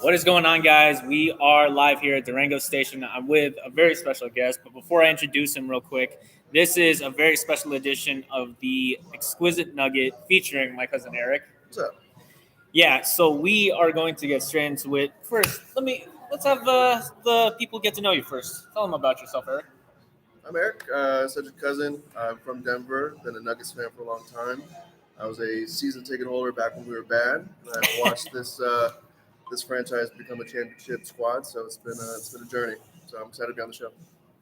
What is going on, guys? We are live here at Durango Station. I'm with a very special guest, but before I introduce him real quick, this is a very special edition of the Exquisite Nugget featuring my cousin Eric. What's up? Yeah, so we are going to get straight into it. First, let's have the people get to know you first. Tell them about yourself, Eric. I'm Eric, such a cousin. I'm from Denver, been a Nuggets fan for a long time. I was a season ticket holder back when we were bad, and I've watched this franchise become a championship squad. So it's been a journey. So I'm excited to be on the show.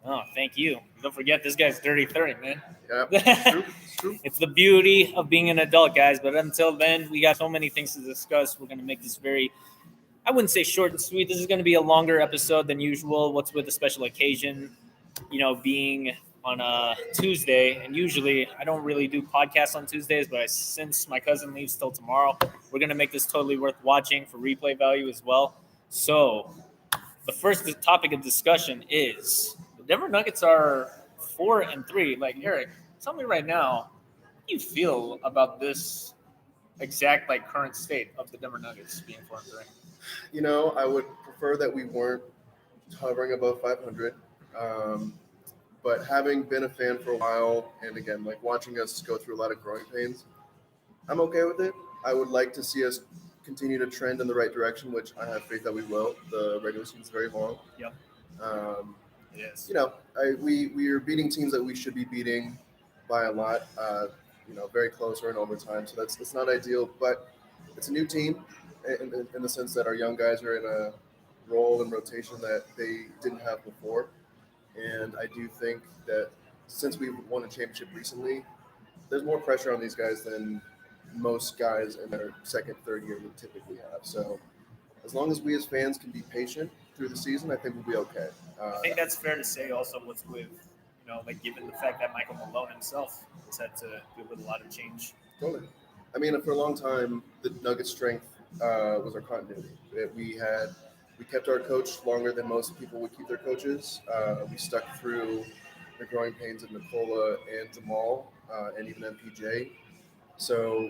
Oh, thank you. Don't forget, this guy's Dirty 30, man. Yeah, it's true. It's true. It's the beauty of being an adult, guys. But until then, we got so many things to discuss. We're going to make this very, I wouldn't say short and sweet. This is going to be a longer episode than usual. What's with a special occasion, being on a Tuesday. And usually I don't really do podcasts on Tuesdays, but since my cousin leaves till tomorrow, we're going to make this totally worth watching for replay value as well. So the first topic of discussion is the Denver Nuggets are 4-3. Like, Eric, tell me right now, how do you feel about this exact current state of the Denver Nuggets being 4-3? I would prefer that we weren't hovering above 500. But having been a fan for a while, and again, watching us go through a lot of growing pains, I'm okay with it. I would like to see us continue to trend in the right direction, which I have faith that we will. The regular season is very long. Yep. Yes. We are beating teams that we should be beating by a lot. Very close or in overtime. So that's not ideal, but it's a new team in the sense that our young guys are in a role and rotation that they didn't have before. And I do think that since we've won a championship recently, there's more pressure on these guys than most guys in their second, third year would typically have. So as long as we as fans can be patient through the season, I think we'll be okay. I think that's fair to say also what's with, given the fact that Michael Malone himself has had to deal with a lot of change. Totally. I mean, for a long time, the Nuggets' strength was our continuity. We kept our coach longer than most people would keep their coaches. We stuck through the growing pains of Nikola and Jamal and even MPJ. So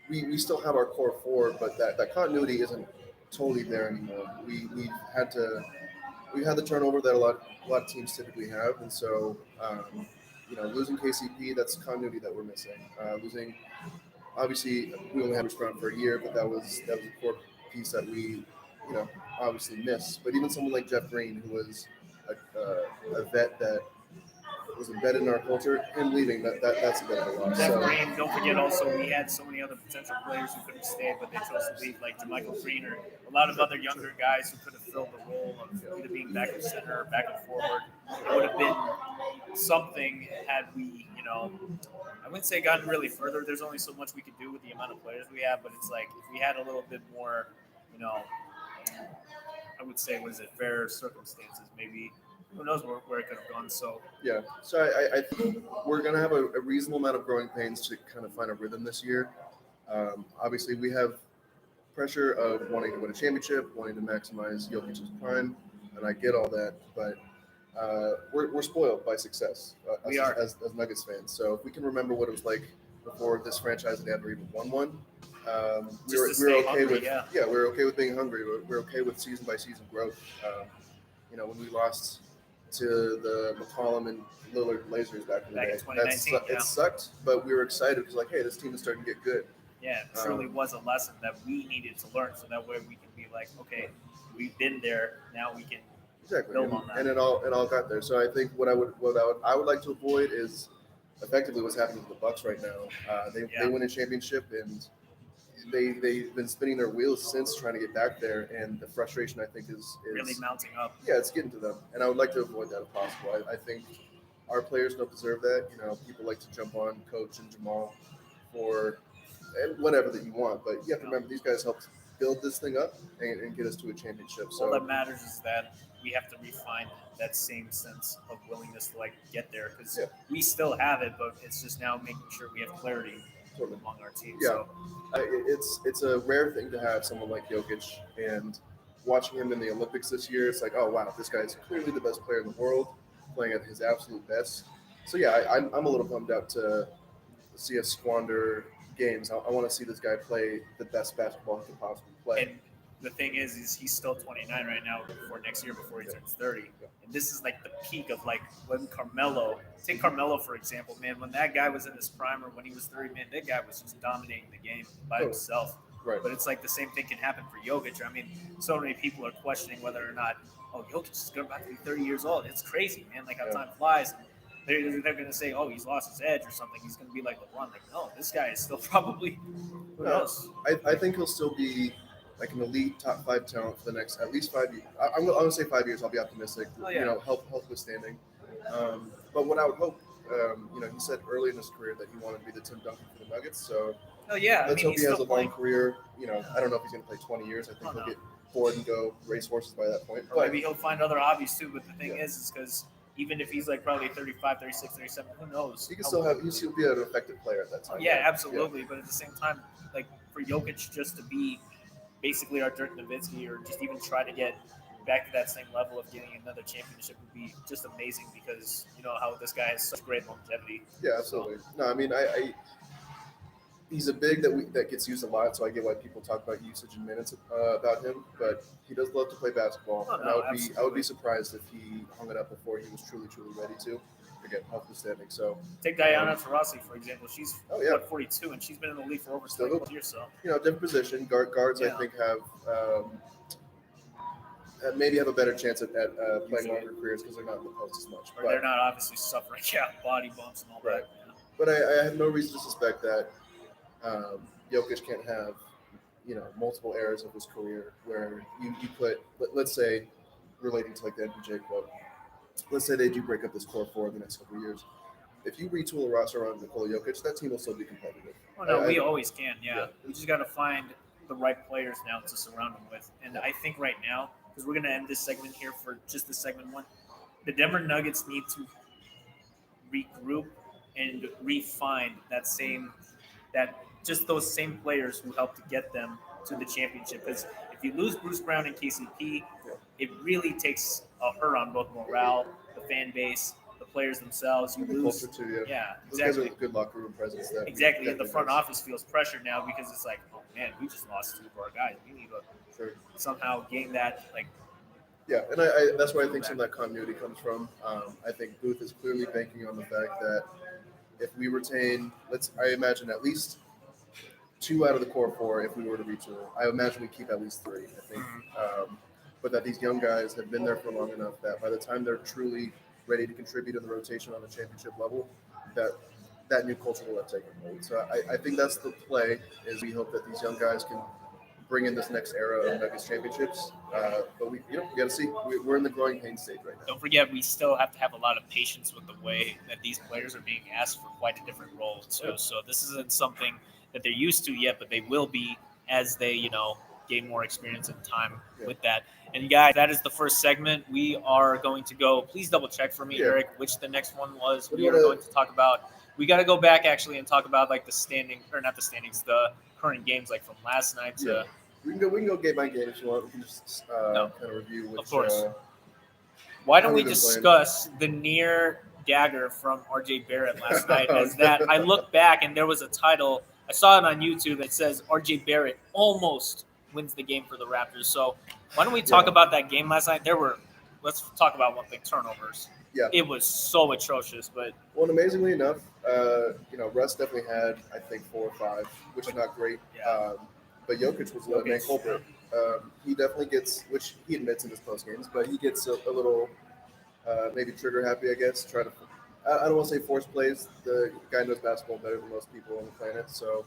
we still have our core four, but that continuity isn't totally there anymore. We've had the turnover that a lot of teams typically have, and so losing KCP, that's continuity that we're missing. Obviously, we only had him around for a year, but that was a core piece that we obviously miss. But even someone like Jeff Green, who was a vet that was embedded in our culture, him leaving, that's a bit of a loss. Jeff Green, don't forget also we had so many other potential players who could have stayed, but they chose to leave, like JaMychal Green or a lot of other younger guys who could have filled the role of either being back at center or back and forward. It would have been something had we, I wouldn't say gotten really further. There's only so much we could do with the amount of players we have, but it's like if we had a little bit more, I would say, fair circumstances, maybe. Who knows where it could have gone? So yeah. So I think we're going to have a reasonable amount of growing pains to kind of find a rhythm this year. Obviously, we have pressure of wanting to win a championship, wanting to maximize Jokic's prime, and I get all that. But we're spoiled by success as Nuggets fans. So if we can remember what it was like before this franchise had ever even won one, we're okay hungry, we're okay with being hungry. We're okay with season by season growth. When we lost to the McCollum and Lillard Blazers back in the day, in 2019, it sucked, but we were excited because hey, this team is starting to get good. Yeah, it truly was a lesson that we needed to learn, so that way we can be like, okay, we've been there, now we can build on that. And it all got there. So I think what I would like to avoid is effectively what's happening with the Bucks right now. They win a championship and they've been spinning their wheels since trying to get back there, and the frustration I think is really mounting up. Yeah, it's getting to them, and I would like to avoid that if possible. I think our players don't deserve that. People like to jump on Coach and Jamal for whatever that you want, but you have to remember these guys helped build this thing up and get us to a championship. So all that matters is that we have to refine that same sense of willingness to like get there, because we still have it, but it's just now making sure we have clarity among our team. Yeah, so. It's a rare thing to have someone like Jokic, and watching him in the Olympics this year, it's like, oh wow, this guy's clearly the best player in the world, playing at his absolute best. So yeah, I'm a little bummed out to see us squander games. I want to see this guy play the best basketball he can possibly play. And the thing is he's still 29 right now before next year, before he turns 30. And this is like the peak of like when take Carmelo for example, man, when that guy was in his prime or when he was 30, man, that guy was just dominating the game by himself. Right. But it's like the same thing can happen for Jokic. I mean, so many people are questioning whether or not, Jokic is about to be 30 years old. It's crazy, man, like how time flies. They're going to say, he's lost his edge or something. He's going to be like LeBron. Like, no, this guy is still probably, who knows? I think he'll still be like an elite top 5 talent for the next at least 5 years. I'm going to say 5 years. I'll be optimistic. Health withstanding. But what I would hope, he said early in his career that he wanted to be the Tim Duncan for the Nuggets. So let's hope he has a long career. I don't know if he's going to play 20 years. I think he'll get bored and go race horses by that point. Or maybe he'll find other hobbies too. But the thing is because even if he's like probably 35, 36, 37, who knows? He can still be an effective player at that time. Yeah, absolutely. Yeah. But at the same time, like for Jokic just to be basically our Dirk Nowitzki or just even try to get back to that same level of getting another championship would be just amazing because you know how this guy has such great longevity. Yeah, absolutely. No, I mean, he's a big that gets used a lot, so I get why people talk about usage and minutes about him. But he does love to play basketball, I would be surprised if he hung it up before he was truly ready to. Again, health withstanding. So take Diana Taurasi for example. She's 42 and she's been in the league for over 20 years. So different position. Guards I think have maybe have a better chance at playing longer careers because they're not in the post as much. Or they're not obviously suffering body bumps and all that. Yeah. But I have no reason to suspect that Jokic can't have, multiple eras of his career where you put, let's say, relating to like the MPJ quote, let's say they do break up this core 4 in the next couple of years. If you retool a roster around Nikola Jokic, that team will still be competitive. Oh, no, we always can, yeah. We just got to find the right players now to surround them with. And I think right now, because we're going to end this segment here for just the segment 1, the Denver Nuggets need to regroup and refine just those same players who helped to get them to the championship. Because if you lose Bruce Brown and KCP, it really takes a hurt on both morale, the fan base, the players themselves. You lose culture too, yeah, those exactly. Guys are good locker room presence. Exactly, and the front office feels pressure now because it's like, oh man, we just lost 2 of our guys. We need to somehow gain that Yeah, and that's where I think some of that continuity comes from. I think Booth is clearly banking on the fact that if we retain, I imagine at least 2 out of the core 4 if we were to retool. I imagine we keep at least 3, I think. But that these young guys have been there for long enough that by the time they're truly ready to contribute in the rotation on the championship level, that new culture will have taken hold. So I think that's the play, is we hope that these young guys can bring in this next era of Nuggets championships. But we got to see. We're in the growing pain stage right now. Don't forget, we still have to have a lot of patience with the way that these players are being asked for quite a different role too. Yeah. So this isn't something that they're used to yet, but they will be as they, gain more experience and time with that. And guys, that is the first segment. We are going to go. Please double check for me, Eric, which the next one was. We are going to talk about. We got to go back actually and talk about like the current games like from last night to. Yeah. We can go game by game if you want. We can just kind of review which. Of course. Why don't we discuss the near dagger from RJ Barrett last night? As that I looked back and there was a title. I saw it on YouTube that says RJ Barrett almost wins the game for the Raptors. So why don't we talk about that game last night? Let's talk about one thing: turnovers. Yeah, it was so atrocious. But amazingly enough, Russ definitely had I think 4 or 5, which is not great. Yeah. But Jokic was the main culprit. He definitely gets, which he admits in his post games, but he gets a little maybe trigger happy, I guess. I don't want to say force plays. The guy knows basketball better than most people on the planet, so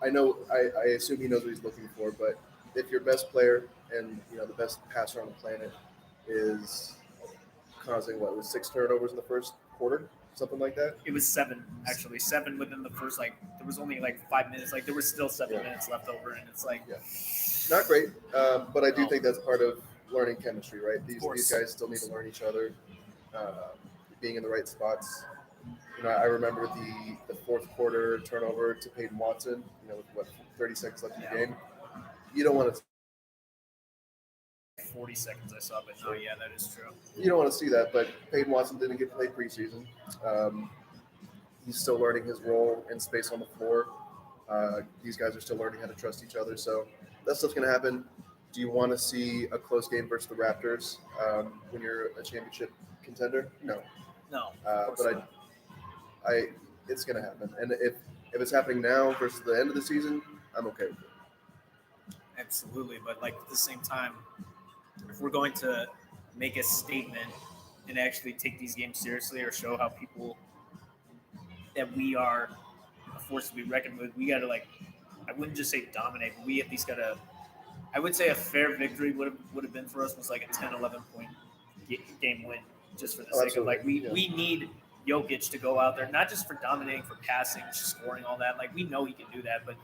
I assume he knows what he's looking for. But if your best player and the best passer on the planet is causing 6 turnovers in the first quarter, something like that. It was 7 actually. 7 within the first there was only 5 minutes. There was still 7 minutes left over, and it's not great. But I do think that's part of learning chemistry, right? These guys still need to learn each other, being in the right spots. I remember the fourth quarter turnover to Peyton Watson. With 30 seconds left in the game. You don't want to. 40 seconds I saw, but no, yeah, that is true. You don't want to see that, but Peyton Watson didn't get played preseason. He's still learning his role in space on the floor. These guys are still learning how to trust each other, so that stuff's going to happen. Do you want to see a close game versus the Raptors when you're a championship contender? No. No, of course But not. I it's gonna happen. And if it's happening now versus the end of the season, I'm okay with it. Absolutely, but like at the same time, if we're going to make a statement and actually take these games seriously or show how people that we are a force to be reckoned with, we got to like, I wouldn't just say dominate, but we at least got to. I would say a fair victory would have been for us was like a 10, 11 point game win, just for the sake of like we need Jokic to go out there, not just for dominating, for passing, scoring, all that. Like we know he can do that, but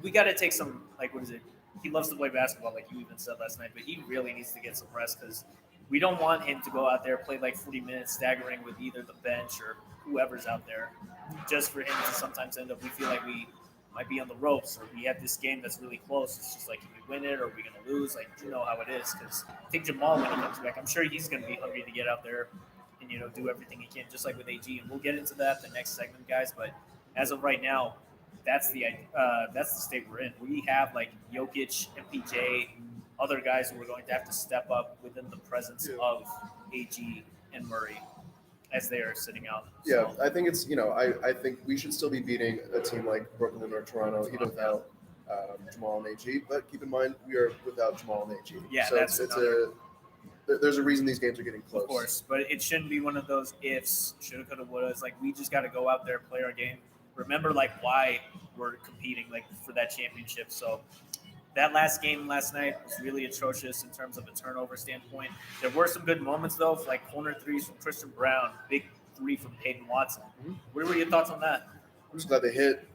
we got to take some like what is it? He loves to play basketball, like you even said last night, but he really needs to get some rest because we don't want him to go out there play like 40 minutes staggering with either the bench or whoever's out there, just for him to sometimes end up. We feel like we might be on the ropes, or we have this game that's really close. It's just like, can we win it, or are we going to lose? Like, you know how it is. Because I think Jamal, when he comes back, I'm sure he's going to be hungry to get out there and do everything he can, just like with AG. And we'll get into that the next segment, guys. But as of right now, that's the state we're in. We have like Jokic, MPJ, other guys who are going to have to step up within the presence of AG and Murray as they are sitting out. Yeah, I think it's I think we should still be beating a team like Brooklyn or Toronto even without Jamal and AG. But keep in mind we are without Jamal and AG. Yeah, so that's there's a reason these games are getting close. Of course, but it shouldn't be one of those ifs, shoulda, coulda, woulda. It's like we just got to go out there, play our game. Remember, like why we're competing, like for that championship. So that last game last night was really atrocious in terms of a turnover standpoint. There were some good moments though, like corner threes from Christian Brown, big three from Peyton Watson. Mm-hmm. What were your thoughts on that? I'm just glad they hit.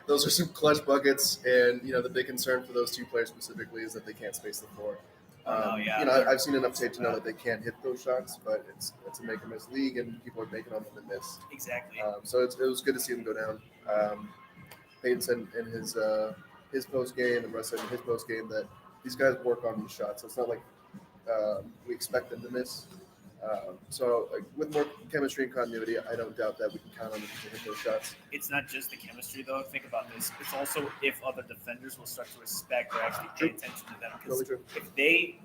Those are some clutch buckets, and the big concern for those two players specifically is that they can't space the floor. I've seen enough tape to know that they can hit those shots, but it's a make or miss league, and people are making them and miss. Exactly. So it was good to see them go down. Peyton said in his post game, and Russ said in his post game that these guys work on these shots. So it's not like we expect them to miss. So with more chemistry and continuity, I don't doubt that we can count on them to hit those shots. It's not just the chemistry, though. Think about this. It's also if other defenders will start to respect or actually pay attention to them. Because if they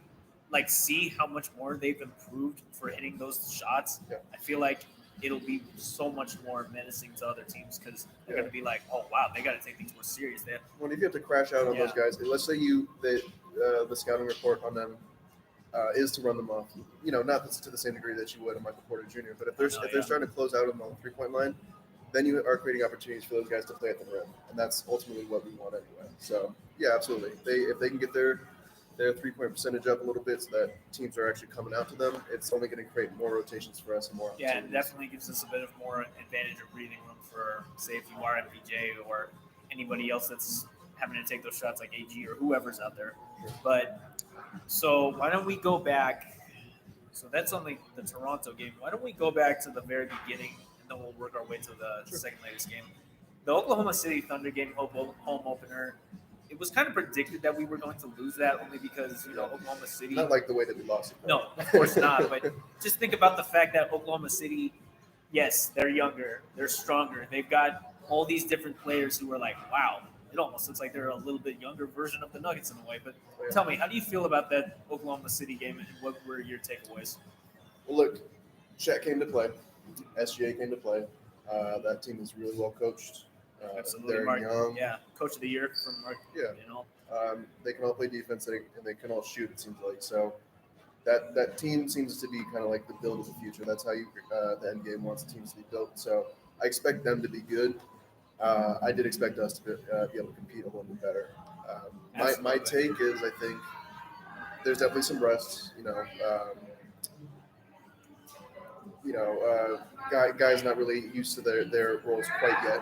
see how much more they've improved for hitting those shots, I feel like it'll be so much more menacing to other teams because they're going to be like, oh, wow, they got to take things more serious. When if you have to crash out on those guys, let's say the scouting report on them is to run them off. Not to the same degree that you would a Michael Porter Jr. But if they're starting to close out on the 3-point line, then you are creating opportunities for those guys to play at the rim, and that's ultimately what we want anyway. So yeah, absolutely. If they can get their 3-point percentage up a little bit, so that teams are actually coming out to them, it's only going to create more rotations for us and more opportunities. Yeah, it definitely gives us a bit of more advantage of breathing room for, say, if you are MPJ or anybody else that's having to take those shots like AG or whoever's out there. But so why don't we go back? So that's only the Toronto game. Why don't we go back to the very beginning, and then we'll work our way to the second latest game. The Oklahoma City Thunder game, home opener. It was kind of predicted that we were going to lose that only because, Oklahoma City. Not like the way that we lost it. No, of course not. But just think about the fact that Oklahoma City, yes, they're younger, they're stronger. They've got all these different players who are like, wow, it almost looks like they're a little bit younger version of the Nuggets in a way. But tell me, how do you feel about that Oklahoma City game, and what were your takeaways? Well, look, Shaq came to play. SGA came to play. That team is really well coached. Absolutely, they're Mark. young. Yeah, Coach of the Year from Mark. Yeah. They can all play defense and they can all shoot. It seems like so. That team seems to be kind of like the build of the future. That's how the end game wants teams to be built. So I expect them to be good. I did expect us to be able to compete a little bit better. My take is I think there's definitely some rust. Guys not really used to their roles quite yet.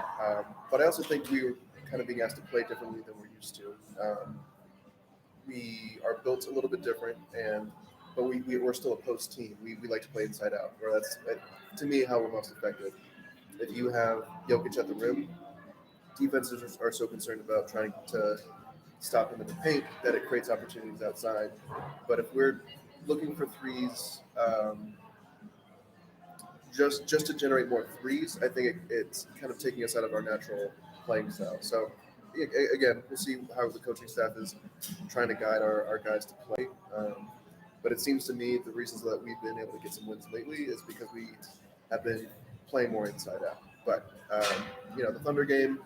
But I also think we were kind of being asked to play differently than we're used to. We are built a little bit different, but we're still a post team. We like to play inside out, where that's, to me, how we're most effective. If you have Jokic at the rim, defenses are so concerned about trying to stop him in the paint that it creates opportunities outside. But if we're looking for threes, just to generate more threes, I think it's kind of taking us out of our natural playing style. So again, we'll see how the coaching staff is trying to guide our guys to play. But it seems to me the reasons that we've been able to get some wins lately is because we have been playing more inside out. But the Thunder game,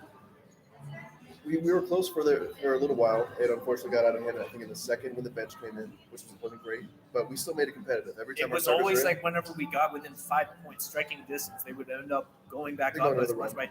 we were close for a little while. It unfortunately got out of hand, I think, in the second when the bench came in, which wasn't great. But we still made it competitive. Every time It was always like whenever we got within 5 points, striking distance, they would end up going back up as much by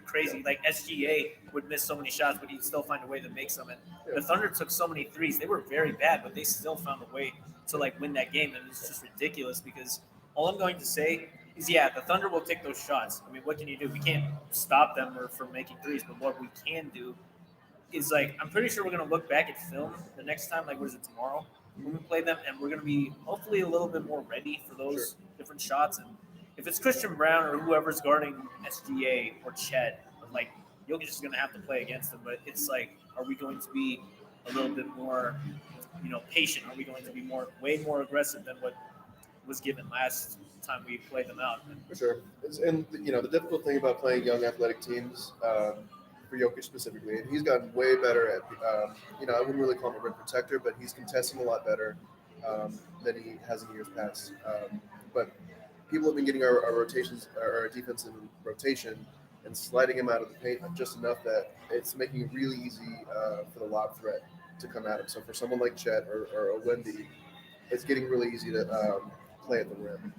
crazy. Like SGA would miss so many shots, but he'd still find a way to make some. And the Thunder took so many threes. They were very bad, but they still found a way to like win that game. And it's just ridiculous because all I'm going to say is, the Thunder will take those shots. I mean, what can you do? We can't stop them from making threes, but what we can do is like I'm pretty sure we're gonna look back at film the next time, like what is it, tomorrow when we play them, and we're gonna be hopefully a little bit more ready for those different shots. And if it's Christian Brown or whoever's guarding SGA or Chet, like Jokic is gonna have to play against them. But it's like, are we going to be a little bit more, patient? Are we going to be way more aggressive than what was given last time we played them out? For sure. And the difficult thing about playing young athletic teams, for Jokic specifically, and he's gotten way better at, I wouldn't really call him a rim protector, but he's contesting a lot better than he has in years past. But people have been getting our rotations, our defense in rotation, and sliding him out of the paint just enough that it's making it really easy for the lob threat to come at him. So for someone like Chet or a Wendy, it's getting really easy to play at the rim.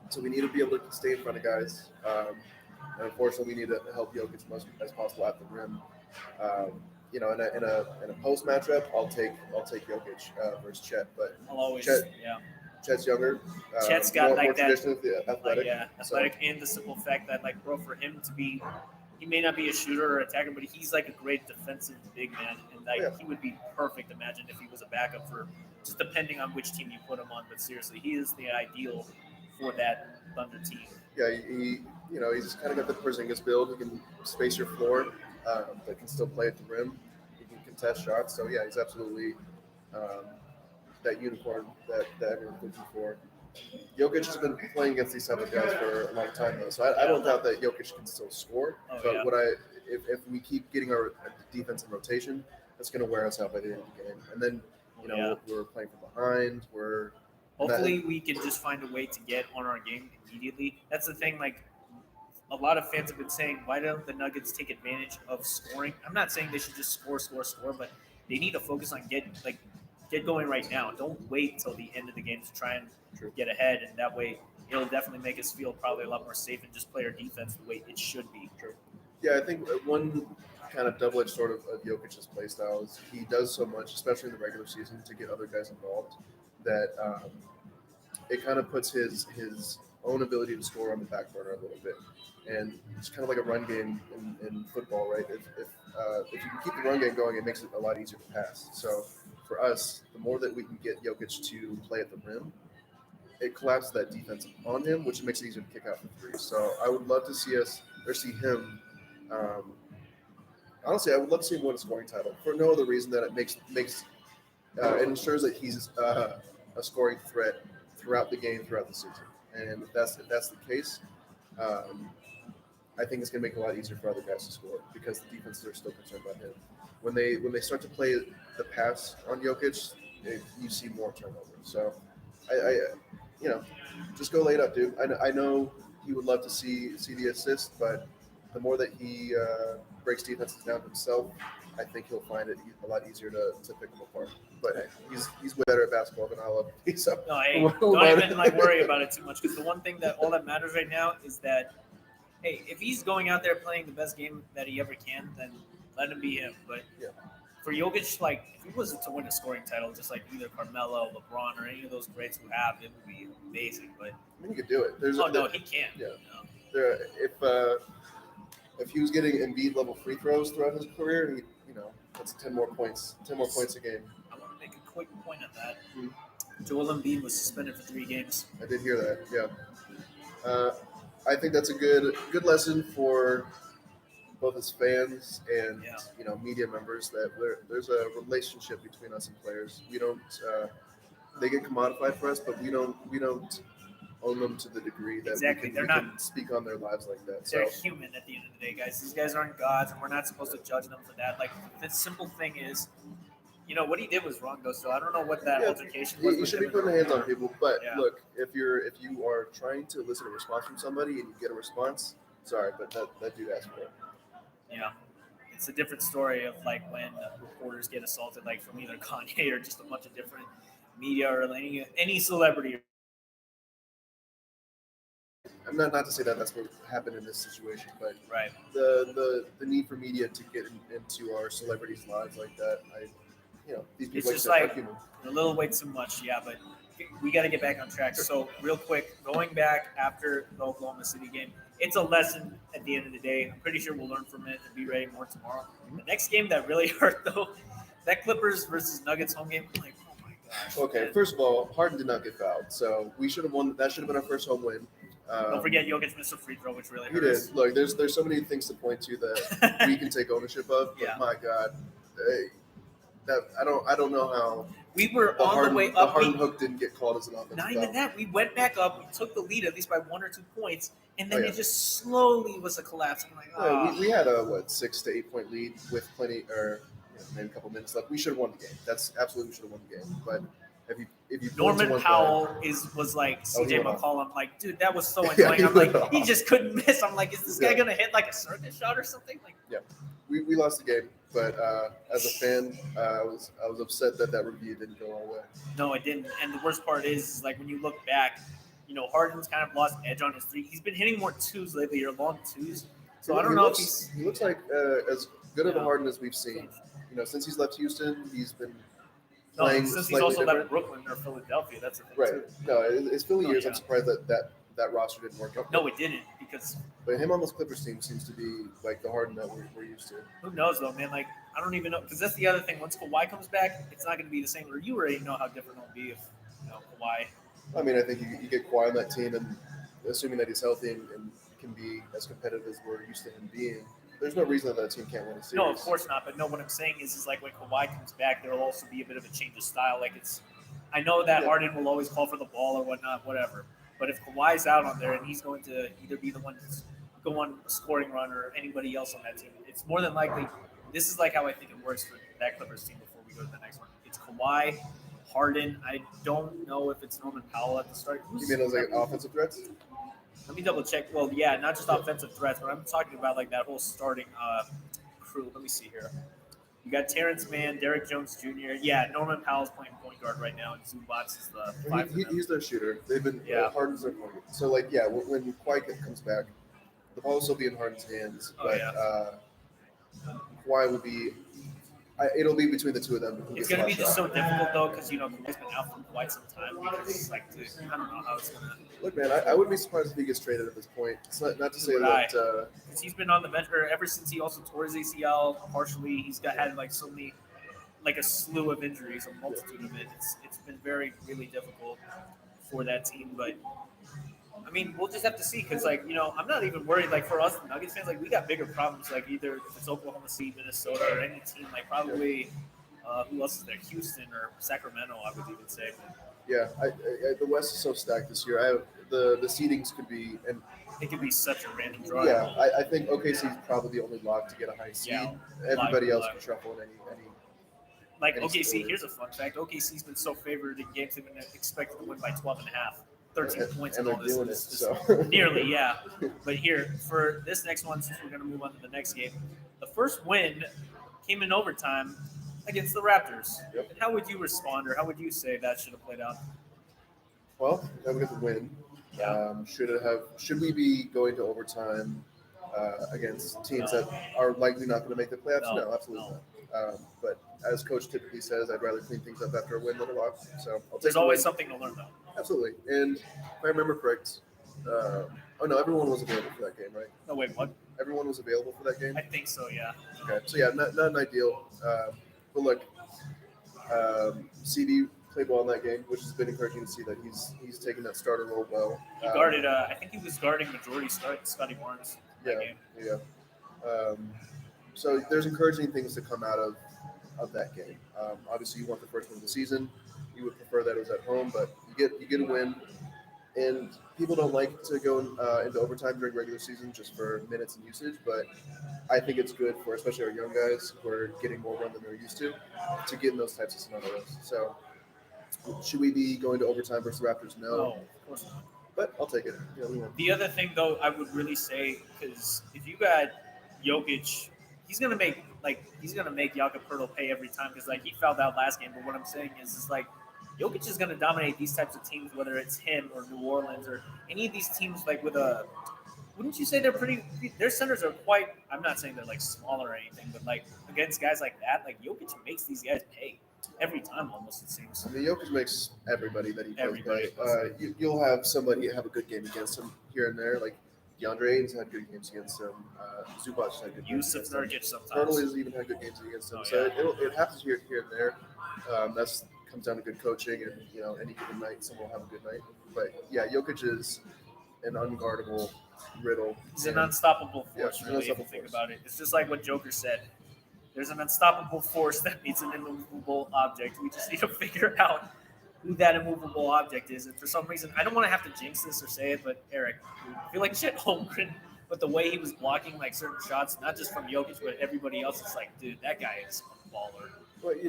So we need to be able to stay in front of guys. And unfortunately, we need to help Jokic as much as possible at the rim. In a post matchup, I'll take Jokic versus Chet. But I'll always, Chet's younger. Chet's got more that traditionally athletic. Athletic, and the simple fact that, like, bro, for him to be, he may not be a shooter or attacker, but he's like a great defensive big man, and he would be perfect. Imagine if he was a backup for, just depending on which team you put him on. But seriously, he is the ideal for that Thunder team. Yeah, he's kind of got the Porzingis build. He can space your floor, but can still play at the rim. He can contest shots. So yeah, he's absolutely that unicorn that everyone's looking for. Jokic has been playing against these type of guys for a long time though, so I don't doubt that Jokic can still score. If we keep getting our defense in rotation, that's going to wear us out by the end of the game. And then we're playing from behind. Hopefully we can just find a way to get on our game immediately. That's the thing. Like, a lot of fans have been saying, why don't the Nuggets take advantage of scoring? I'm not saying they should just score, but they need to focus on get going right now. Don't wait till the end of the game to try and get ahead, and that way it'll definitely make us feel probably a lot more safe and just play our defense the way it should be. Yeah, I think one kind of double-edged sword of Jokic's play style is he does so much, especially in the regular season, to get other guys involved, that it kind of puts his own ability to score on the back burner a little bit. And it's kind of like a run game in football, right? If you can keep the run game going, it makes it a lot easier to pass. So for us, the more that we can get Jokic to play at the rim, it collapses that defense on him, which makes it easier to kick out for three. So I would love to see him. Honestly, I would love to see him win a scoring title for no other reason than it makes it ensures that he's a scoring threat throughout the game, throughout the season. And if that's the case, I think it's going to make it a lot easier for other guys to score because the defenses are still concerned about him. When they start to play the pass on Jokic, you see more turnover. So I just go lay it up, dude. I know he would love to see the assist, but the more that he breaks defenses down himself, I think he'll find it a lot easier to pick them apart. But he's way better at basketball than I love. So no, hey, don't even worry about it too much, because the one thing that all that matters right now is that, hey, if he's going out there playing the best game that he ever can, then let him be him. But for Jokic, like, if he was to win a scoring title, just like either Carmelo, LeBron, or any of those greats who have, it would be amazing. But he could do it. He can't. Yeah. If he was getting Embiid level free throws throughout his career, that's 10 more points a game. I want to make a quick point on that. Joel Embiid was suspended for 3 games. I did hear that. Yeah. I think that's a good lesson for both as fans and media members that there's a relationship between us and players. We don't they get commodified for us, but we don't own them to the degree that Exactly. we They're can speak on their lives like that. They're So human at the end of the day, guys. These guys aren't gods, and we're not supposed to judge them for that. Like, the simple thing is, what he did was wrong, though. So I don't know what that yeah, altercation was. you should be putting hands on people. But Yeah. look, if you are trying to elicit a response from somebody and you get a response, sorry, but that dude asked for it. Yeah. It's a different story of like when reporters get assaulted, like from either Kanye or just a bunch of different media or any celebrity. I'm not to say that that's what happened in this situation, but Right. the need for media to get into our celebrities' lives like that, these people It's just are like human. a little way too much, yeah. But we got to get back on track. So real quick, going back after the Oklahoma City game, it's a lesson at the end of the day. I'm pretty sure we'll learn from it and be ready more tomorrow. The next game that really hurt though, that Clippers versus Nuggets home game. I'm like, oh my gosh. Okay, man. first of all, Harden did not get fouled, so we should have won. That should have been our first home win. Don't forget Jokic missed a free throw, which really He hurt us. did. Look, there's so many things to point to that we can take ownership of. But Yeah. my God, that I don't know how We were on Harden, the way the up. Harden hook didn't get called as an offensive Not foul. even that. We went back up. We took the lead at least by 1 or 2 points, and then Oh, yeah. it just slowly was a collapse. I'm like, Yeah, oh. we had a 6 to 8 point lead with maybe a couple minutes left. We should have won the game. That's absolutely we should have won the game. But if you pull into Norman one Powell was like Oh, he CJ went off. McCollum. I'm like, dude, that was so Yeah, annoying. he I'm like, went he off. just couldn't miss. I'm like, is this guy Yeah. gonna hit like a circuit shot or something? Like, we lost the game, but as a fan, I was upset that review didn't go our way. no, it didn't. And the worst part is like when you look back, Harden's kind of lost edge on his three. He's been hitting more twos lately, or long twos. So I don't know if he's. He looks like as good of a Yeah. Harden as we've seen. Since he's left Houston, he's been No, playing since he's slightly also different. left Brooklyn or Philadelphia, that's the thing Right. too. No, his Philly Oh, years. yeah. I'm surprised that roster didn't work out. No, it didn't because But him on this Clippers team seems to be like the Harden that we're used to. who knows though, man? Like I don't even know because that's the other thing. Once Kawhi comes back, it's not going to be the same. Or you already know how different it'll be if Kawhi. I mean, I think you get Kawhi on that team, and assuming that he's healthy and can be as competitive as we're used to him being, there's no reason that team can't win a series. No, of course not. But no, what I'm saying is like when Kawhi comes back, there will also be a bit of a change of style. Like I know that Yeah. Harden will always call for the ball or whatnot, whatever. But if Kawhi's out on there and he's going to either be the one to go on a scoring run or anybody else on that team, it's more than likely. This is like how I think it works for that Clippers team before we go to the next one. It's Kawhi, Harden. I don't know if it's Norman Powell at the start. You mean those like offensive threats? Let me double check. Well, yeah, not just offensive threats, but I'm talking about like that whole starting crew. Let me see here. You got Terrence Mann, Derek Jones Jr. Yeah, Norman Powell's playing point guard right now, and Zubac is the five. He's their shooter. They've been Yeah. Harden's their point. So when Kawhi comes back, the ball will still be in Harden's hands, Oh, but yeah. Kawhi will be. It'll be between the two of them. who It's gets going to be the just last so difficult though, because Kawhi's been out for quite some time. Because it's like, dude, I don't know how it's going to. Look, man, I wouldn't be surprised if he gets traded at this point. It's not to say Would that. Because he's been on the bench ever since he also tore his ACL partially. He's had like so many, like a slew of injuries, a multitude of it. It's been very really difficult for that team. But I mean, we'll just have to see because I'm not even worried. Like for us Nuggets fans, like we got bigger problems. Like either if it's Oklahoma City, Minnesota, or any team. Like probably who else is there? Houston or Sacramento, I would even say. Yeah, the West is so stacked this year. The seedings could be, and It could be such a random draw. yeah, I think OKC is probably the only lock to get a high seed. Yeah, Everybody else like- can shuffle in any. Like And OKC, it's- here's a fun fact. OKC's been so favored in games they've been expected to win by 12 and a half. 13 points and and all they're this. doing it. This- So Nearly, yeah. But here, for this next one, since we're going to move on to the next game, the first win came in overtime against the Raptors. Yep. And how would you respond, or how would you say that should have played out? Well, now we get the win. Yeah. Should we be going to overtime against teams that are likely not going to make the playoffs? No, No, absolutely not. But as coach typically says, I'd rather clean things up after a win than a loss. So I'll take There's the always win. something to learn, though. Absolutely. And if I remember correct, everyone was available for that game, right? No, wait, what? Everyone was available for that game. I think so, yeah. Okay, so yeah, not an ideal. But look, CD played well in that game, which has been encouraging to see that he's taking that starter role well. He guarded, I think he was guarding majority Scotty Barnes in that game. Yeah. So there's encouraging things to come out of that game. Obviously, you want the first win of the season. You would prefer that it was at home, but you get a win. And people don't like to go into overtime during regular season just for minutes and usage, but I think it's good for especially our young guys who are getting more run than they're used to get in those types of scenarios. So, should we be going to overtime versus the Raptors? No, No, of course not. but I'll take it. Yeah, we won. The other thing, though, I would really say, because if you got Jokic, he's gonna make Jakob Pertl pay every time because like he fouled out last game. But what I'm saying is like Jokic is gonna dominate these types of teams, whether it's him or New Orleans or any of these teams. Like with a, wouldn't you say they're pretty? Their centers are quite. I'm not saying they're like small or anything, but like against guys like that, like Jokic makes these guys pay every time almost. It seems. I mean, Jokic makes everybody that he plays Everybody. pay. You'll have somebody have a good game against him here and there, like DeAndre Ayton's had good games against him. Zubac's had good games Yusuf against him. Nurkic sometimes. Hurdle has even had good games against him. Oh, So yeah. it happens here and there. That's comes down to good coaching, and any given night someone will have a good night. But yeah, Jokic is an unguardable riddle. He's an And unstoppable Yeah, force, he's an really, if you unstoppable think force. about it. It's just like what Joker said. There's an unstoppable force that meets an immovable object. We just need to figure out who that immovable object is. And for some reason, I don't want to have to jinx this or say it, but Eric, I feel like Chet Holmgren, but the way he was blocking like certain shots, not just from Jokic, but everybody else, it's like, dude, that guy is a baller. But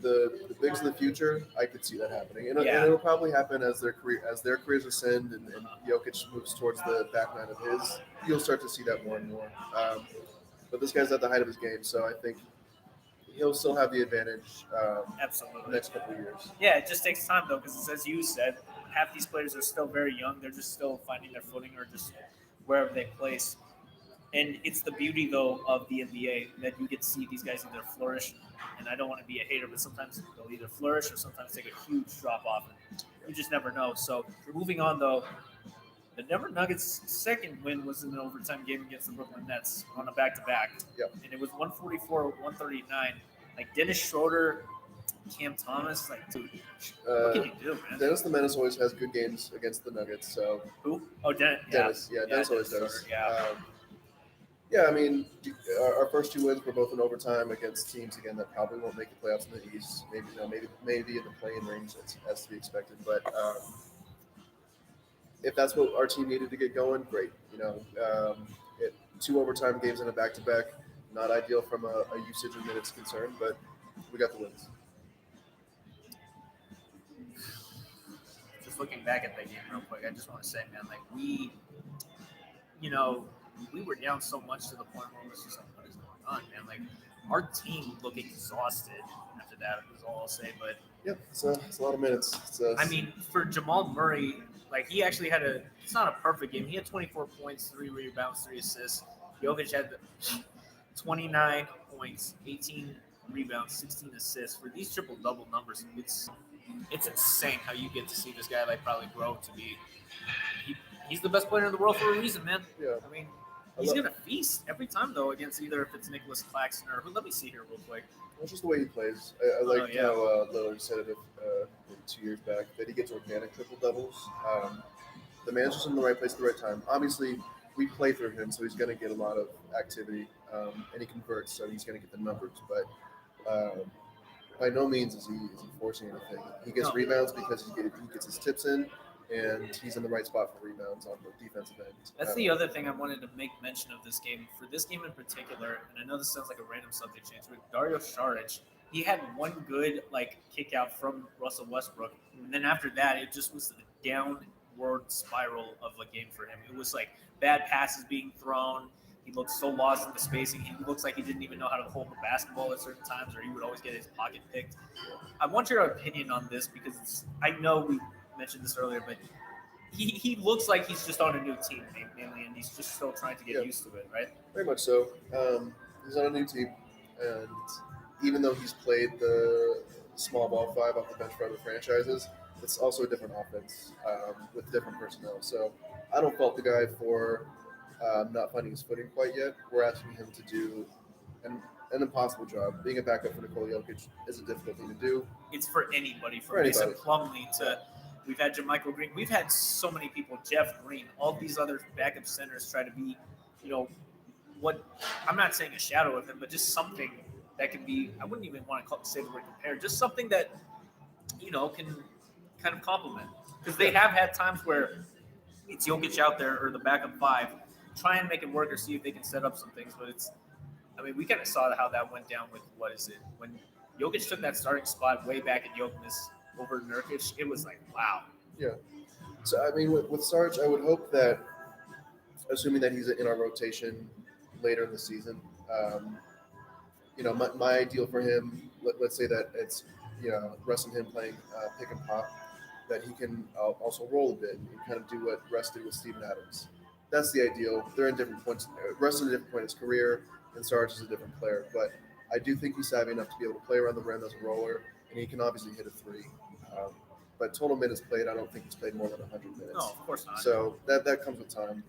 the bigs of the future, I could see that happening, and Yeah. it'll probably happen as their careers ascend, and Jokic moves towards the back nine of his. You'll start to see that more and more. But this guy's at the height of his game, so I think he'll still have the advantage the Absolutely. next couple of years. Yeah, it just takes time though, because as you said, half these players are still very young. They're just still finding their footing or just wherever they place. And it's the beauty though of the NBA that you get to see these guys either flourish. And I don't want to be a hater, but sometimes they'll either flourish or sometimes take a huge drop off. And you just never know. So moving on though, the Denver Nuggets' second win was in an overtime game against the Brooklyn Nets on a back-to-back. Yep. And it was 144-139. Like Dennis Schroeder, Cam Thomas, like dude, what can you do, man? Dennis the Menace always has good games against the Nuggets, so Who? Oh, Dennis. Dennis, Dennis always does. Schroeder, yeah. Yeah, I mean, our first two wins were both in overtime against teams again that probably won't make the playoffs in the East. Maybe in the play-in range, as to be expected. But if that's what our team needed to get going, great. Two overtime games in a back-to-back, not ideal from a usage and minutes concern, but we got the wins. Just looking back at that game real quick, I just want to say, man, like we were down so much to the point where it was just like, what is going on, man? Like our team looked exhausted after that. Is all I'll say. But Yep, it's a lot of minutes. I mean, for Jamal Murray, like he actually had it's not a perfect game. He had 24 points, 3 rebounds, 3 assists. Jokic had 29 points, 18 rebounds, 16 assists. For these triple-double numbers, it's insane how you get to see this guy like probably grow to be. He's the best player in the world for a reason, man. Yeah. I mean, he's gonna feast every time though against either if it's Nicholas Claxton or who. Let me see here real quick. It's just the way he plays. I like yeah. how Lillard said it maybe 2 years back that he gets organic triple doubles. The man's just in the right place at the right time. Obviously, we play through him, so he's going to get a lot of activity, and he converts, so he's going to get the numbers. But by no means is he forcing anything. He gets rebounds because he gets his tips in, and he's in the right spot for rebounds on the defensive end. That's the other thing I wanted to make mention of this game. For this game in particular, and I know this sounds like a random subject change, but Dario Saric, he had one good kick out from Russell Westbrook, and then after that, it just was a downward spiral of a game for him. It was like bad passes being thrown. He looked so lost in the spacing. He looks like he didn't even know how to hold the basketball at certain times, or he would always get his pocket picked. I want your opinion on this because I know we mentioned this earlier, but he looks like he's just on a new team mainly, and he's just still trying to get used to it, right? Very much so. He's on a new team, and even though he's played the small ball five off the bench for other franchises, it's also a different offense with different personnel. So I don't fault the guy for not finding his footing quite yet. We're asking him to do an impossible job. Being a backup for Nikola Jokic is a difficult thing to do. It's for anybody, from For Mason anybody. Plumlee to we've had JaMychal Green. We've had so many people, Jeff Green, all these other backup centers try to be, what I'm not saying a shadow of him, but just something that can be. I wouldn't even want to say the word compare. Just something that can kind of complement because they have had times where it's Jokic out there or the backup five, try and make it work or see if they can set up some things. But I mean, we kind of saw how that went down with when Jokic took that starting spot way back in Jokic over Nurkic. It was like, wow. Yeah. So I mean, with Sarge, I would hope that, assuming that he's in our rotation later in the season, um, my ideal for him, let's say that it's Russ and him playing pick and pop, that he can also roll a bit and kind of do what Russ did with Steven Adams. That's the ideal. They're in different points. Russ is at a different point in his career, and Sarge is a different player. But I do think he's savvy enough to be able to play around the rim as a roller, and he can obviously hit a three. But total minutes played, I don't think he's played more than 100 minutes. No, of course not. So that comes with time.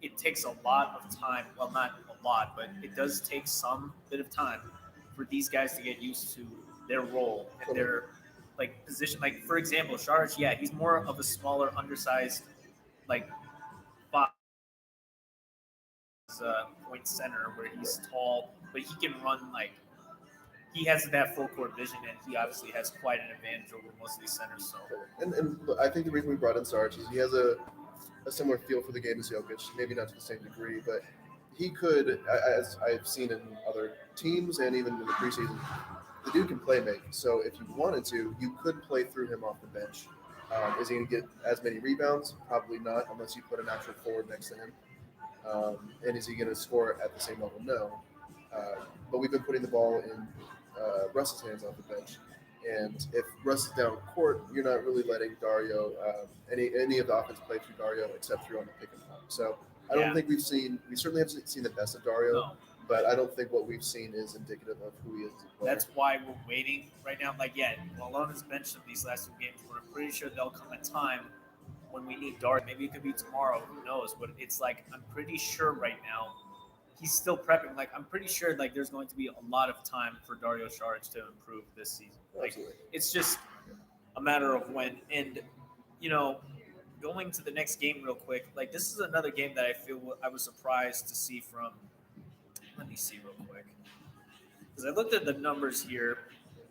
It takes a lot of time. Well, not a lot, but it does take some bit of time for these guys to get used to their role and their like position. Like for example, Sharge, yeah, he's more of a smaller, undersized, like point center where he's tall, but he can run like he has that full court vision, and he obviously has quite an advantage over most of these centers. So, and I think the reason we brought in Sarge is he has a similar feel for the game as Jokic, maybe not to the same degree, but he could, as I've seen in other teams and even in the preseason, the dude can play make. So if you wanted to, you could play through him off the bench. Is he going to get as many rebounds? Probably not, unless you put an actual forward next to him. And is he going to score at the same level? No. But we've been putting the ball in Russ's hands off the bench. And if Russ is down court, you're not really letting Dario, any of the offense play through Dario except through on the pick and pop. So I don't think we certainly haven't seen the best of Dario, but I don't think what we've seen is indicative of who he is as a player. That's why we're waiting right now. Like, yeah, Malone's benched him these last two games, but I'm pretty sure there'll come a time when we need Dario. Maybe it could be tomorrow, who knows? But it's like, I'm pretty sure right now he's still prepping. Like, I'm pretty sure like there's going to be a lot of time for Dario Saric to improve this season. Like, Absolutely. it's just a matter of when. And, going to the next game real quick, like this is another game that I feel I was surprised to see from. Let me see real quick. Because I looked at the numbers here.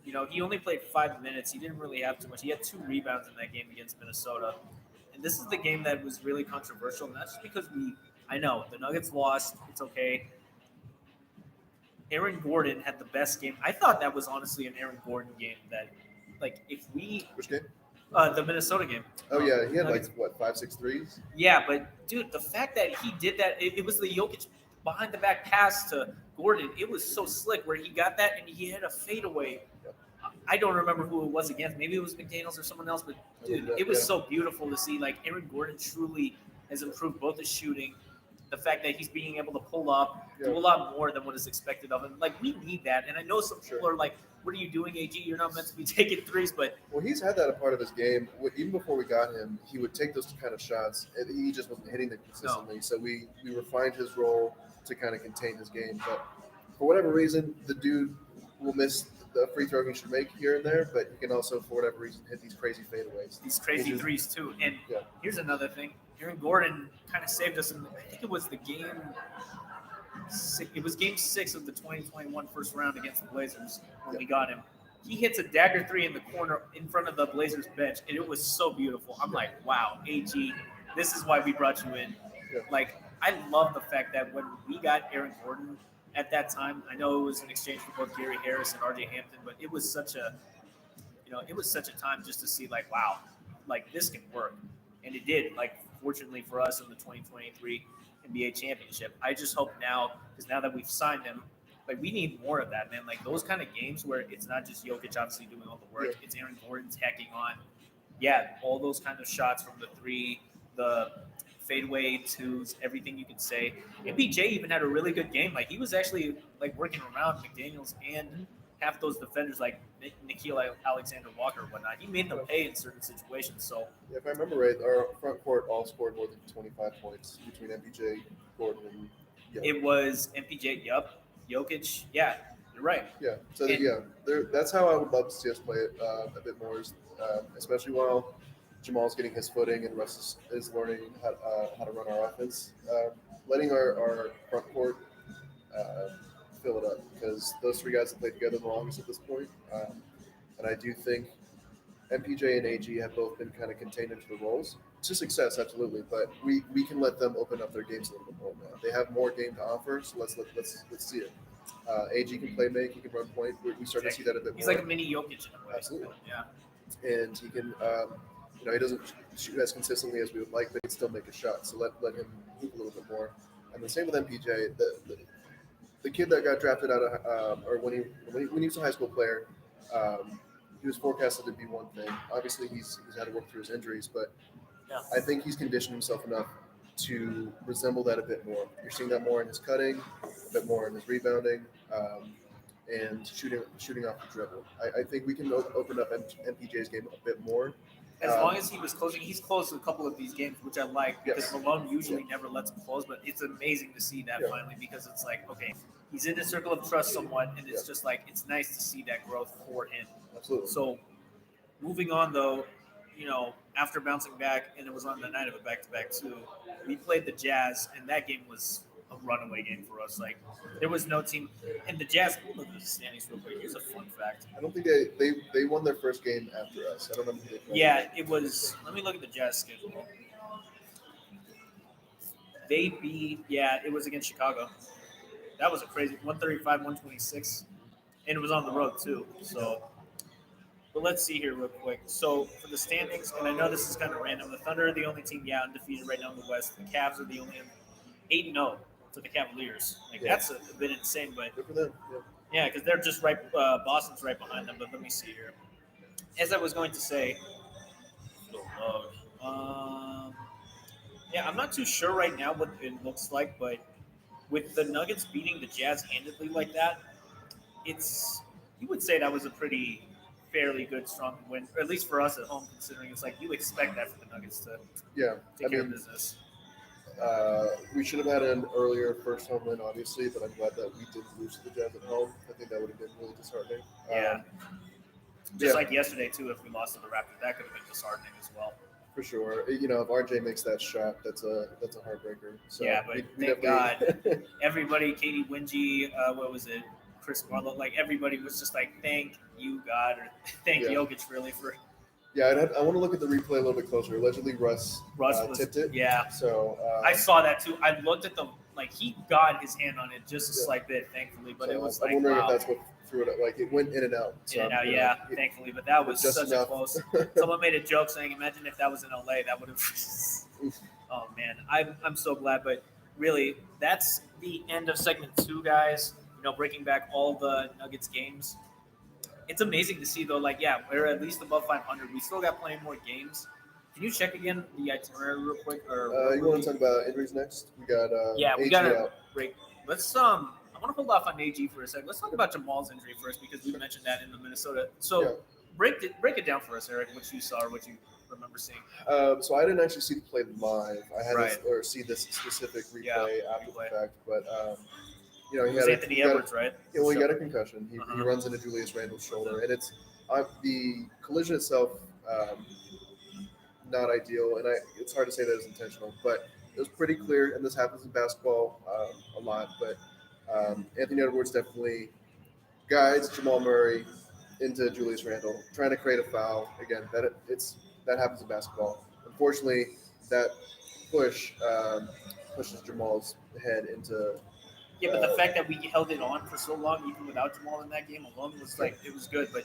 He only played 5 minutes. He didn't really have too much. He had 2 rebounds in that game against Minnesota. And this is the game that was really controversial, not just because I know the Nuggets lost. It's okay. Aaron Gordon had the best game. I thought that was honestly an Aaron Gordon game that, like, Which game? The Minnesota game. Oh, yeah. He had, Nuggets. 5-6 threes? Yeah, but, dude, the fact that he did that, it was the Jokic behind-the-back pass to Gordon. It was so slick where he got that and he had a fadeaway. Yep. I don't remember who it was against. Maybe it was McDaniels or someone else, but, dude, it was so beautiful to see. Like, Aaron Gordon truly has improved both his shooting, the fact that he's being able to pull up, do a lot more than what is expected of him. Like, we need that. And I know some people are like, what are you doing, AG? You're not meant to be taking threes, but well, he's had that a part of his game. Even before we got him, he would take those kind of shots, and he just wasn't hitting them consistently. So we refined his role to kind of contain his game. But for whatever reason, the dude will miss the free throw he should make here and there, but he can also, for whatever reason, hit these crazy fadeaways. These crazy threes, too. And here's another thing. Aaron Gordon kind of saved us. I think it was the game. It was game 6 of the 2021 first round against the Blazers when we got him. He hits a dagger 3 in the corner in front of the Blazers bench, and it was so beautiful. I'm like, wow, AG, this is why we brought you in. Yeah. Like, I love the fact that when we got Aaron Gordon at that time, I know it was an exchange for both Gary Harris and RJ Hampton, but it was such a time just to see, like, wow, like this can work. And it did, like, fortunately for us in the 2023 NBA championship. I just hope now, because now that we've signed him, like we need more of that, man. Like those kind of games where it's not just Jokic obviously doing all the work, it's Aaron Gordon tacking on. Yeah, all those kind of shots from the 3, the fadeaway 2s, everything you can say. MPJ even had a really good game. Like he was actually like working around McDaniels and half those defenders like Nickeil Alexander-Walker and whatnot. He made them pay in certain situations. So if I remember right, our front court all scored more than 25 points between MPJ, Gordon, and It was MPJ, Jokic, yeah, you're right. Yeah, so that's how I would love to see us play it a bit more, especially while Jamal's getting his footing and Russ is learning how to run our offense. Letting our front court fill it up because those 3 guys have played together the longest at this point. And I do think MPJ and AG have both been kind of contained into the roles to success, absolutely. But we can let them open up their games a little bit more now. They have more game to offer, so let's see it. AG can play make, he can run point. We start to see that a bit He's more. like a mini Jokic in a way. Absolutely. Yeah. And he can, he doesn't shoot as consistently as we would like, but he can still make a shot. So let him hoop a little bit more. And the same with MPJ. The kid that got drafted out of, or when he was a high school player, he was forecasted to be one thing. Obviously, he's had to work through his injuries, but Yeah. I think he's conditioned himself enough to resemble that a bit more. You're seeing that more in his cutting, a bit more in his rebounding, and shooting off the dribble. I think we can open up MPJ's game a bit more. As long as he was closing, he's closed a couple of these games, which I like because Yes. Malone usually never lets him close. But it's amazing to see that finally because it's like, okay, he's in a circle of trust somewhat, and it's just like it's nice to see that growth for him. Absolutely. So, moving on though, after bouncing back, and it was on the night of a back-to-back too, we played the Jazz, and that game was a runaway game for us. Like, there was no team, and the Jazz. Look at the standings real quick. Here's a fun fact. I don't think they won their first game after us. I don't remember who they played. Yeah, it was. Let me look at the Jazz schedule. They beat. Yeah, it was against Chicago. That was a crazy 135-126, and it was on the road too. So, but let's see here real quick. So for the standings, and I know this is kind of random. The Thunder are the only team, undefeated right now in the West. The Cavs are the only 8-0 for the Cavaliers. Like that's a bit insane, but Good for them. yeah, because they're just right. Boston's right behind them. But let me see here. As I was going to say, yeah, I'm not too sure right now what it looks like, but with the Nuggets beating the Jazz handedly like that, you would say that was a pretty fairly good, strong win, or at least for us at home, considering it's like you expect that for the Nuggets to Yeah, take care of business. We should have had an earlier first home win, obviously, but I'm glad that we did lose to the Jazz at home. I think that would have been really disheartening. Yeah. Just like yesterday too, if we lost to the Raptors, that could have been disheartening as well. For sure. If RJ makes that shot, that's a heartbreaker. So yeah, but thank God, everybody, Katie Wingy, what was it, Chris Marlowe, like everybody was just like, thank you God, or thank Jokic really for. Yeah, I want to look at the replay a little bit closer. Allegedly, Russ tipped it. Yeah. So I saw that too. I looked at he got his hand on it just a slight bit, thankfully, but it was like, I'm wondering if that's what threw it. Like it went in and out. So, in and out, thankfully. But that was such a close. Someone made a joke saying, "Imagine if that was in LA, that would have." Oh man, I'm so glad. But really, that's the end of segment 2, guys. Breaking back all the Nuggets games. It's amazing to see though. We're at least above 500. We still got plenty more games. Can you check again the itinerary real quick? Or you want to talk about injuries next? We got we got to break. Let's I want to hold off on AG for a second. Let's talk about Jamal's injury first because we mentioned that in the Minnesota. So break it down for us, Eric. What you saw or what you remember seeing. So I didn't actually see the play live. I had see this specific replay after the fact, but he had Anthony Edwards, right? Yeah, well, he got a concussion. He runs into Julius Randle's shoulder, and it's the collision itself. Not ideal, and it's hard to say that it's intentional, but it was pretty clear, and this happens in basketball a lot, but Anthony Edwards definitely guides Jamal Murray into Julius Randle, trying to create a foul. Again, that happens in basketball. Unfortunately, that push pushes Jamal's head into... Yeah, but the fact that we held it on for so long, even without Jamal in that game alone, was it was good, but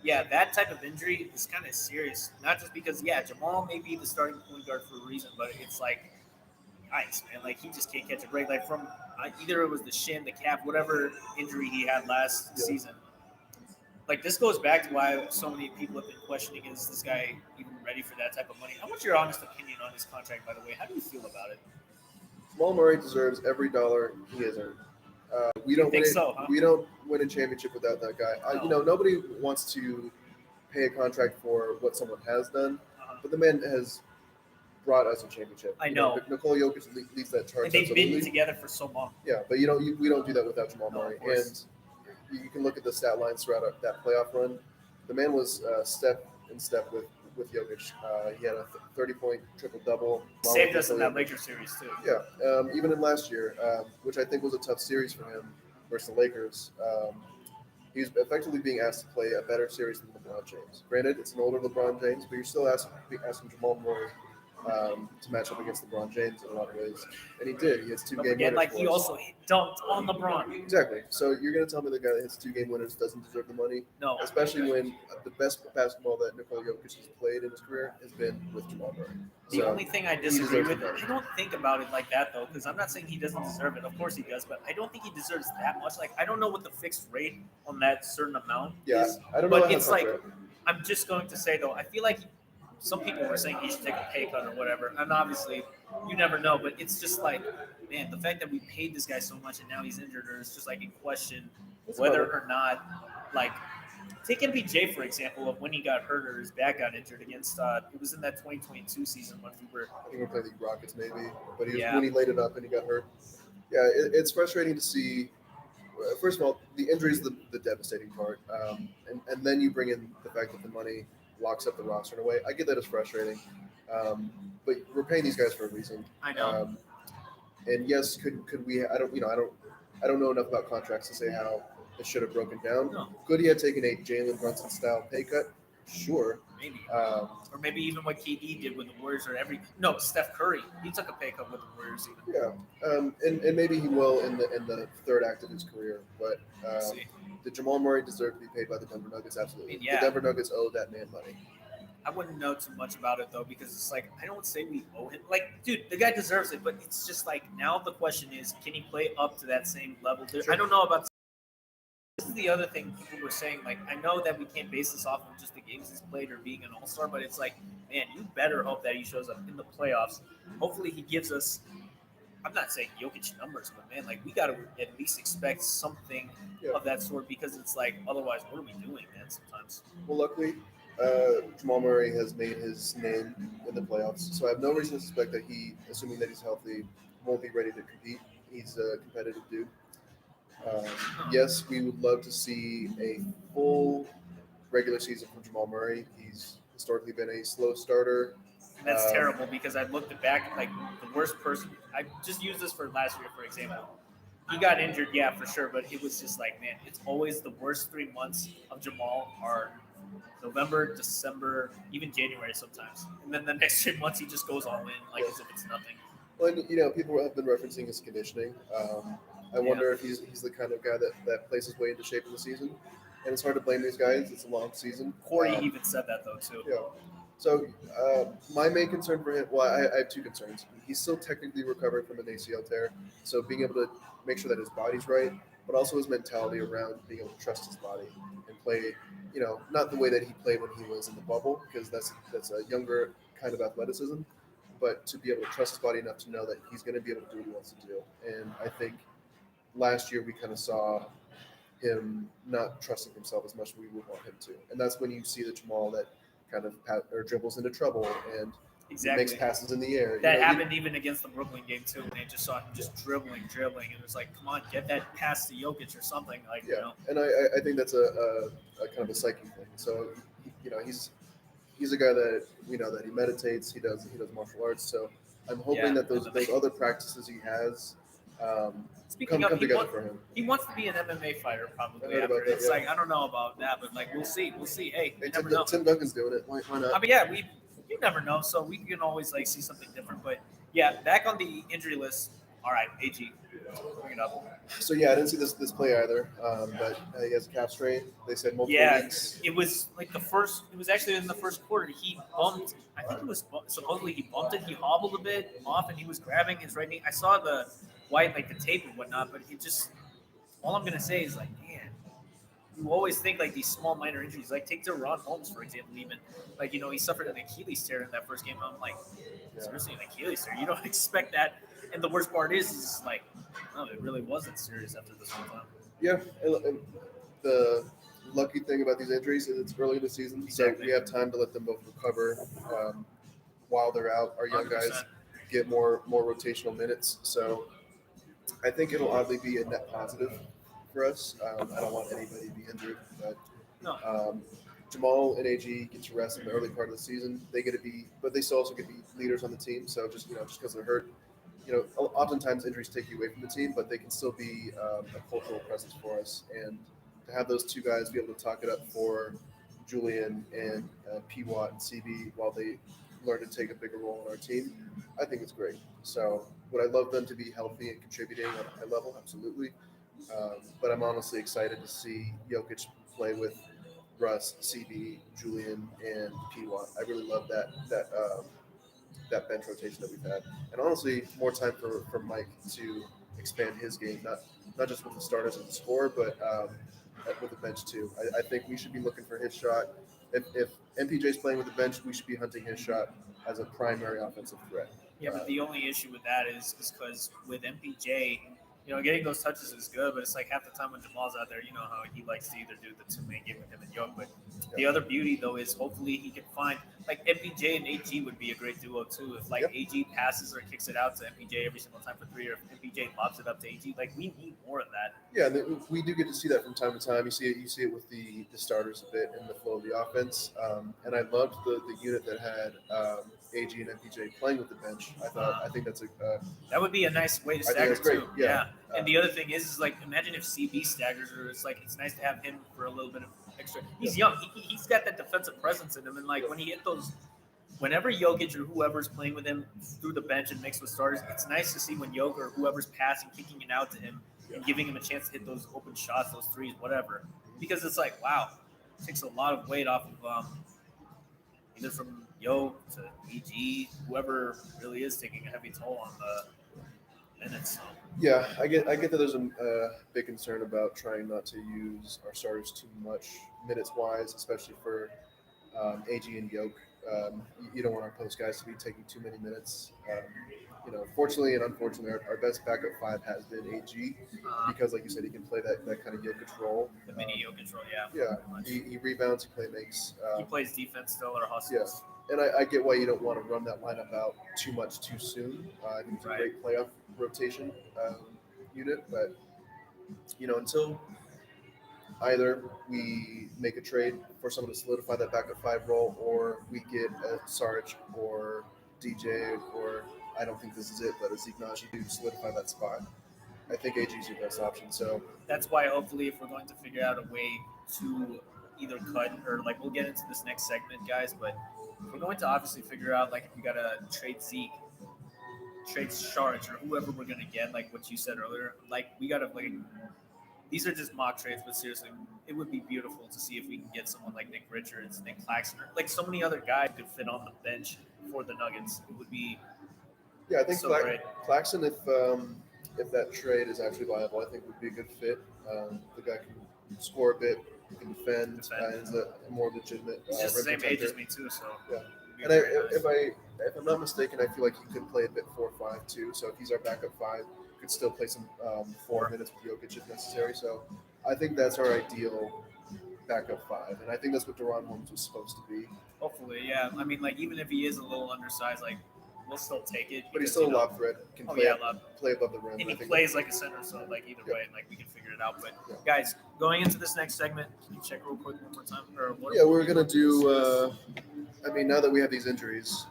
yeah, that type of injury is kind of serious. Not just because, Jamal may be the starting point guard for a reason, but it's like, ice, man. Like, he just can't catch a break. Like, from either it was the shin, the calf, whatever injury he had last season. Like, this goes back to why so many people have been questioning, is this guy even ready for that type of money? I want your honest opinion on his contract, by the way. How do you feel about it? Jamal Murray deserves every dollar he has earned. We don't win a championship without that guy. No. Nobody wants to pay a contract for what someone has done, but the man has brought us a championship. I know. Nikola Jokic leads that charge. And they've been together for so long. Yeah, but we don't do that without Jamal Murray. And you can look at the stat lines throughout that playoff run. The man was step in step with Jokic. He had a 30-point triple-double. Saved us in that Lakers series, too. Yeah, even in last year, which I think was a tough series for him versus the Lakers. He's effectively being asked to play a better series than LeBron James. Granted, it's an older LeBron James, but you're still asking Jamal Murray to match up against LeBron James in a lot of ways, and he did. He has two Don't game forget, winners. like For he us. also dunked on LeBron. Exactly. So you're going to tell me the guy that hits 2 game winners doesn't deserve the money? No, Especially when the best basketball that Nikola Jokic has played in his career has been with Jamal Murray. the So only thing I he disagree deserves with, the money. I don't think about it like that though, because I'm not saying he doesn't deserve it. Of course he does, but I don't think he deserves that much. Like I don't know what the fixed rate on that certain amount Yeah, is, I don't know. but how it's like contract- I'm just going to say though, I feel like some people were saying he should take a pay cut or whatever, and obviously you never know. But it's just like, man, the fact that we paid this guy so much and now he's injured, or it's just like in question That's whether about or not, like, take MPJ for example, of when he got hurt or his back got injured against. It was in that 2022 season when we were. I think we're playing the Rockets maybe, but Yeah. when he laid it up and he got hurt. Yeah, it's frustrating to see. First of all, the injury is the devastating part, and then you bring in the fact that the money locks up the roster in a way. I get that it's frustrating, but we're paying these guys for a reason. I know. And yes, could we? I don't know enough about contracts to say how it should have broken down. No. Could he have taken a Jalen Brunson style pay cut? Sure. Maybe. Um, Or maybe even what KD did with the Warriors or No, Steph Curry. He took a pay cut with the Warriors even. yeah, and maybe he will in the third act of his career. But We'll see. did Jamal Murray deserve to be paid by the Denver Nuggets? Absolutely. I mean, yeah. The Denver Nuggets owe that man money. I wouldn't know too much about it though, because it's like I don't say we owe him. Like, dude, the guy deserves it, but it's just like now the question is, can he play up to that same level? I don't know about. This is the other thing people were saying. Like, I know that we can't base this off of just the games he's played or being an all-star, but it's like, man, you better hope that he shows up in the playoffs. Hopefully, he gives us. I'm not saying Jokic numbers, but man, like we got to at least expect something Yeah. of that sort, because it's like otherwise, what are we doing, man? Sometimes. Well, luckily, Jamal Murray has made his name in the playoffs, so I have no reason to suspect that he, assuming that he's healthy, won't be ready to compete. He's a competitive dude. Yes, we would love to see a full regular season from Jamal Murray. He's historically been a slow starter. And that's terrible, because I looked back, like the worst person. I just used this for last year, for example. He got injured, yeah, for sure, but it was just like, man, it's always the worst 3 months of Jamal are November, December, even January sometimes. And then the next 3 months, he just goes all in, like as if it's nothing. Well, and, people have been referencing his conditioning. I wonder if he's the kind of guy that plays his way into shape in the season. And it's hard to blame these guys. It's a long season. Corey even said that, though, too. Yeah. So my main concern for him, well, I have two concerns. He's still technically recovering from an ACL tear, so being able to make sure that his body's right, but also his mentality around being able to trust his body and play, not the way that he played when he was in the bubble, because that's a younger kind of athleticism, but to be able to trust his body enough to know that he's going to be able to do what he wants to do. And I think last year we kind of saw him not trusting himself as much as we would want him to, and that's when you see the Jamal that kind of dribbles into trouble and Exactly. makes passes in the air. That happened even against the Brooklyn game, too, when they just saw him just dribbling, and it was like, come on, get that pass to Jokic or something. Like, And I think that's a kind of a psyche thing. So, he's a guy that that he meditates, he does martial arts. So I'm hoping that those other practices he has Speaking come of, together for him. He wants to be an MMA fighter probably I heard after. about that, It's yeah. like, I don't know about that, but like we'll see. Hey, you Hey, never know. Tim Duncan's doing it. Why not? I mean, yeah, you never know. So we can always like see something different. But yeah, back on the injury list. All right, AG, bring it up. So yeah, I didn't see this play either. But he has a calf strain. They said multiple Yeah, weeks. it was like the first. It was actually in the first quarter. He bumped. I think it was supposedly he bumped it. He hobbled a bit off, and he was grabbing his right knee. I saw the like the tape and whatnot, but he just. All I'm gonna say is like, man, you always think like these small minor injuries. Like take De'Ron Holmes for example. Even like he suffered an Achilles tear in that first game. I'm like, seriously, an Achilles tear? You don't expect that. And the worst part is like, no, it really wasn't serious after this whole time. Yeah, and the lucky thing about these injuries is it's early in the season, Exactly. so we have time to let them both recover while they're out. Our young 100%. guys get more rotational minutes, so I think it'll oddly be a net positive for us. I don't want anybody to be injured, but No. Jamal and AG get to rest in the early part of the season. They get to be, but they still also get to be leaders on the team. So just because they're hurt, oftentimes injuries take you away from the team, but they can still be a cultural presence for us. And to have those two guys be able to talk it up for Julian and P. Watt and CB while they learn to take a bigger role in our team, I think it's great. So would I love them to be healthy and contributing on a high level? Absolutely. But I'm honestly excited to see Jokic play with Russ, CB, Julian, and P. Watt. I really love that bench rotation that we've had, and honestly, more time for Mike to expand his game, not just with the starters and the score, but with the bench too. I think we should be looking for his shot. If MPJ's playing with the bench, we should be hunting his shot as a primary offensive threat. Yeah, but the only issue with that is because with MPJ, getting those touches is good, but it's like half the time when Jamal's out there, you know how he likes to either do the two-man game with him and Yoke. But the other beauty, though, is hopefully he can find, like, MPJ and AG would be a great duo, too. If, like, AG passes or kicks it out to MPJ every single time for three, or if MPJ lobs it up to AG, like, we need more of that. Yeah, we do get to see that from time to time. You see it with the starters a bit in the flow of the offense. And I loved the unit that had AG and MPJ playing with the bench. I think that's that would be a nice way to I think stagger that's great. too. Yeah. And the other thing is like, imagine if CB staggers, or it's nice to have him for a little bit of extra. He's young. He's got that defensive presence in him, and like when he hit those, whenever Jokic or whoever's playing with him through the bench and mixed with starters, it's nice to see when Jokic or whoever's passing, kicking it out to him, and giving him a chance to hit those open shots, those threes, whatever. Because it's like, wow, it takes a lot of weight off of either from Yo to EG, whoever really is taking a heavy toll on the minutes. So. Yeah, I get that there's a big concern about trying not to use our starters too much minutes wise, especially for AG and Yoke. You don't want our post guys to be taking too many minutes. Fortunately and unfortunately, our best backup five has been AG because, like you said, he can play that kind of Jokic role. The mini Jokic role, yeah. Yeah, he rebounds, he makes. He plays defense still or hustles. Yes. And I get why you don't want to run that lineup out too much too soon. I think it's a great playoff rotation unit, but until either we make a trade for someone to solidify that backup five role, or we get a Sarge or DJ, or I don't think this is it, but a Zignaji to solidify that spot. I think AG is your best option. So that's why hopefully if we're going to figure out a way to either cut or like we'll get into this next segment, guys, but we're going to obviously figure out like if we gotta trade Zeke, trade Sharge, or whoever we're gonna get, like what you said earlier. Like we gotta like these are just mock trades, but seriously, it would be beautiful to see if we can get someone like Nick Richards, Nick Claxton, or like so many other guys could fit on the bench for the Nuggets. It would be I think so great. Claxton, if that trade is actually viable, I think would be a good fit. The guy can score a bit. He can defend. Is a more legitimate. He's just the same age as me too, so. Yeah. And if I'm not mistaken, I feel like he could play a bit 4-5 too. So if he's our backup five, could still play some 4 minutes with Jokic if necessary. So I think that's our ideal backup five, and I think that's what Deron Williams was supposed to be. Hopefully, yeah. I mean, like even if he is a little undersized, like we'll still take it. But he's still a lob threat. Can play above the rim. And he plays like a center, so like either way, like we can figure it out. But guys, going into this next segment, can you check real quick one more time? We're gonna do. Now that we have these injuries,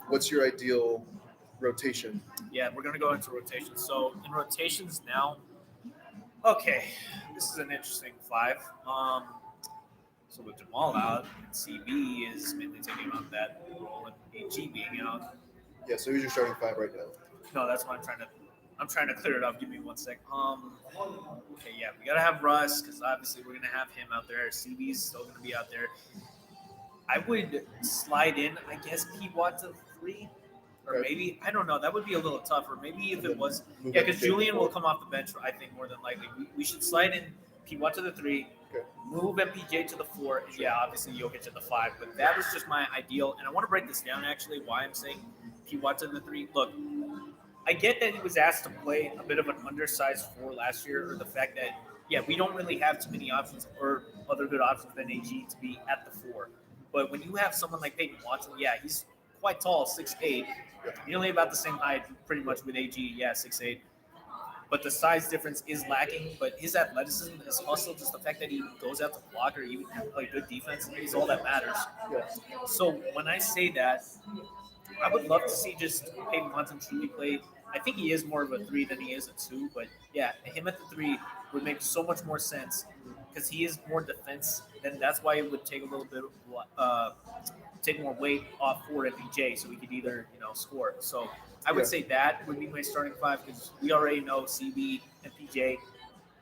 what's your ideal rotation? Yeah, we're gonna go into rotation. So in rotations now, okay, this is an interesting five. So with Jamal out, and CB is mainly taking on that role, and AG being out. Yeah, so who's your starting five right now? No, that's what I'm trying to clear it up. Give me 1 sec. Okay, yeah, we gotta have Russ because obviously we're gonna have him out there. CB's still gonna be out there. I would slide in, I guess, P. Watt to 3, or maybe I don't know. That would be a little tougher. Maybe if it was, because Julian will come off the bench. I think more than likely we should slide in P. Watt to the 3. Move MPJ to the 4, and obviously Jokic to the 5. But that is just my ideal, and I want to break this down actually. Why I'm saying P. Watt to the 3. Look, I get that he was asked to play a bit of an undersized 4 last year, or the fact that we don't really have too many options or other good options than AG to be at the 4. But when you have someone like Peyton Watson, he's quite tall, 6'8", nearly about the same height, pretty much with AG, 6'8". But the size difference is lacking. But his athleticism, his hustle, just the fact that he goes out to block or even play good defense is all that matters. So when I say that, I would love to see just Peyton Watson truly play. I think he is more of a 3 than he is a 2. But him at the 3 would make so much more sense because he is more defense, then that's why it would take a little bit take more weight off for MPJ, so we could either score. So I would Yeah. say that would be my starting five because we already know CB, MPJ,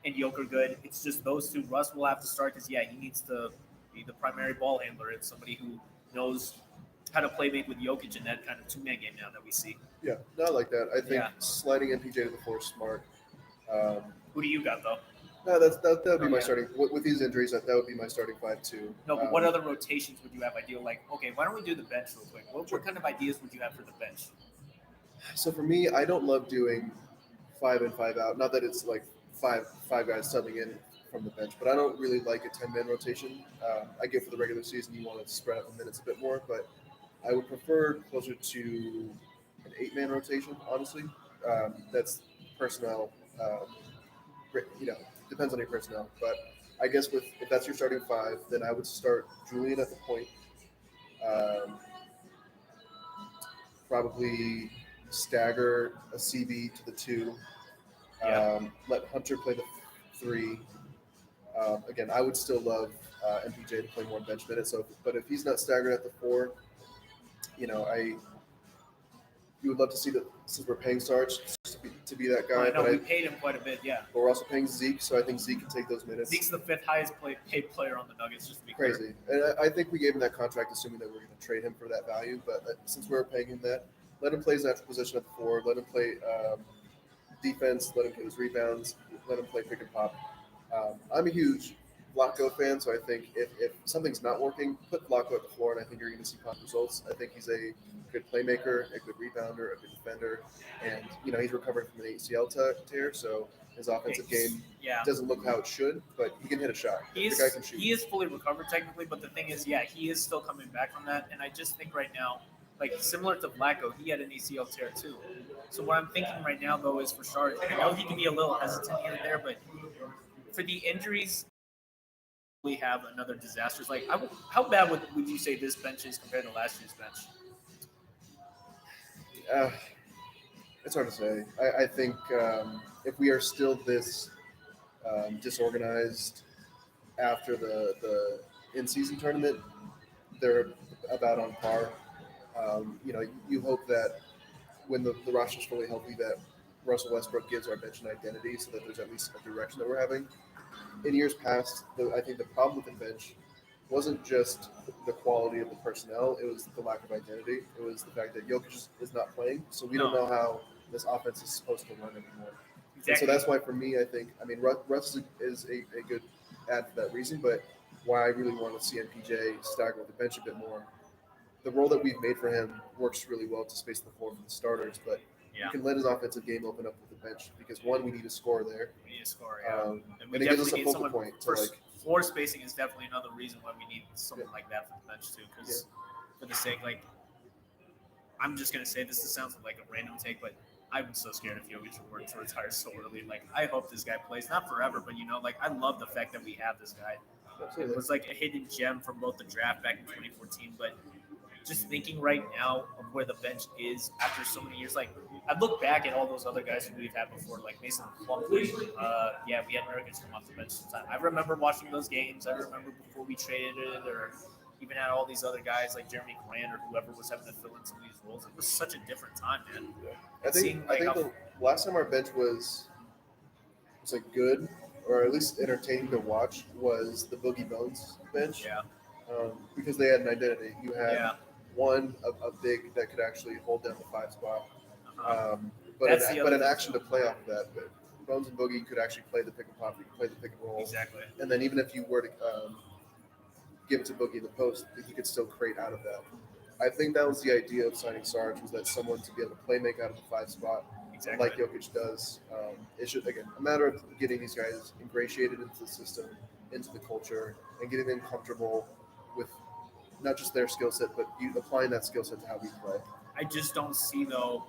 and Joker good. It's just those two. Russ will have to start because he needs to be the primary ball handler and somebody who knows how to play make with Jokic in that kind of two-man game now that we see. Yeah, not like that. I think Yeah. sliding MPJ to the floor is smart. Who do you got though? No, that would be Oh, my yeah. starting. With these injuries, that would be my starting five too. No, but what other rotations would you have ideal? Like, okay, why don't we do the bench real quick? What kind of ideas would you have for the bench? So for me, I don't love doing 5 in, 5 out. Not that it's like five guys subbing in from the bench, but I don't really like a 10-man rotation. I get for the regular season, you want to spread out the minutes a bit more, but I would prefer closer to an 8-man rotation. Honestly, that's personnel. Depends on your personnel, but I guess if that's your starting five, then I would start Julian at the point. Um, Probably stagger a CB to the 2. Yeah. Let Hunter play the 3. Again, I would still love MPJ to play more bench minutes. But if he's not staggered at the 4, you would love to see that since we're paying Sarge to be that guy. I know but we paid him quite a bit. Yeah, we're also paying Zeke, so I think Zeke can take those minutes. Zeke's the fifth highest paid player on the Nuggets. Just to be Crazy, and I think we gave him that contract assuming that we are going to trade him for that value. But since we're paying him that, let him play his natural position at the 4. Let him play defense. Let him get his rebounds. Let him play pick and pop. I'm a huge Vlatko fan, so I think if something's not working, put Vlatko at the floor, and I think you're going to see pop results. I think he's a good playmaker, a good rebounder, a good defender, and he's recovering from an ACL tear, so his offensive game doesn't look how it should, but he can hit a shot. The guy can shoot. He is fully recovered technically, but the thing is, he is still coming back from that, and I just think right now, like similar to Vlatko, he had an ACL tear too. So what I'm thinking right now though is for Sarge, I know he can be a little hesitant here and there, but for the injuries, we have another disaster. Like, how bad would you say this bench is compared to last year's bench? It's hard to say. I think if we are still this disorganized after the in-season tournament, they're about on par. You hope that when the roster's fully healthy, that Russell Westbrook gives our bench an identity, so that there's at least a direction that we're having. In years past, I think the problem with the bench wasn't just the quality of the personnel; it was the lack of identity. It was the fact that Jokic is not playing, so we don't know how this offense is supposed to run anymore. Exactly. And so that's why, for me, Russ is a good add for that reason. But why I really want to see MPJ stagger with the bench a bit more. The role that we've made for him works really well to space the floor for the starters, but you can let his offensive game open up with the bench because one, we need a score there. We need a score, and it gives us a focal point. Floor spacing is definitely another reason why we need something like that for the bench too. Because for the sake, I'm just gonna say this sounds like a random take, but I'm so scared if Jokic were to retire so early. Like, I hope this guy plays, not forever, but I love the fact that we have this guy. Absolutely. It was like a hidden gem from both the draft back in 2014, but just thinking right now of where the bench is after so many years, I look back at all those other guys who we've had before, like Mason Plumlee. We had Nurkic come off the bench sometime. I remember watching those games. I remember before we traded it, or even had all these other guys like Jeremy Grant or whoever was having to fill in some of these roles. It was such a different time, man. I think the last time our bench was good, or at least entertaining to watch, was the Boogie Bones bench. Yeah. Because they had an identity. You had one a big that could actually hold down the 5 spot, but an action to play off of that. But Bones and Boogie could actually play the pick and pop. You could play the pick and roll. Exactly. And then even if you were to give it to Boogie in the post, he could still create out of that. I think that was the idea of signing Sarge, was that someone to be able to play make out of the 5 spot, like Jokic does. It's just, again, a matter of getting these guys ingratiated into the system, into the culture, and getting them comfortable with not just their skill set, but you applying that skill set to how we play. I just don't see, though,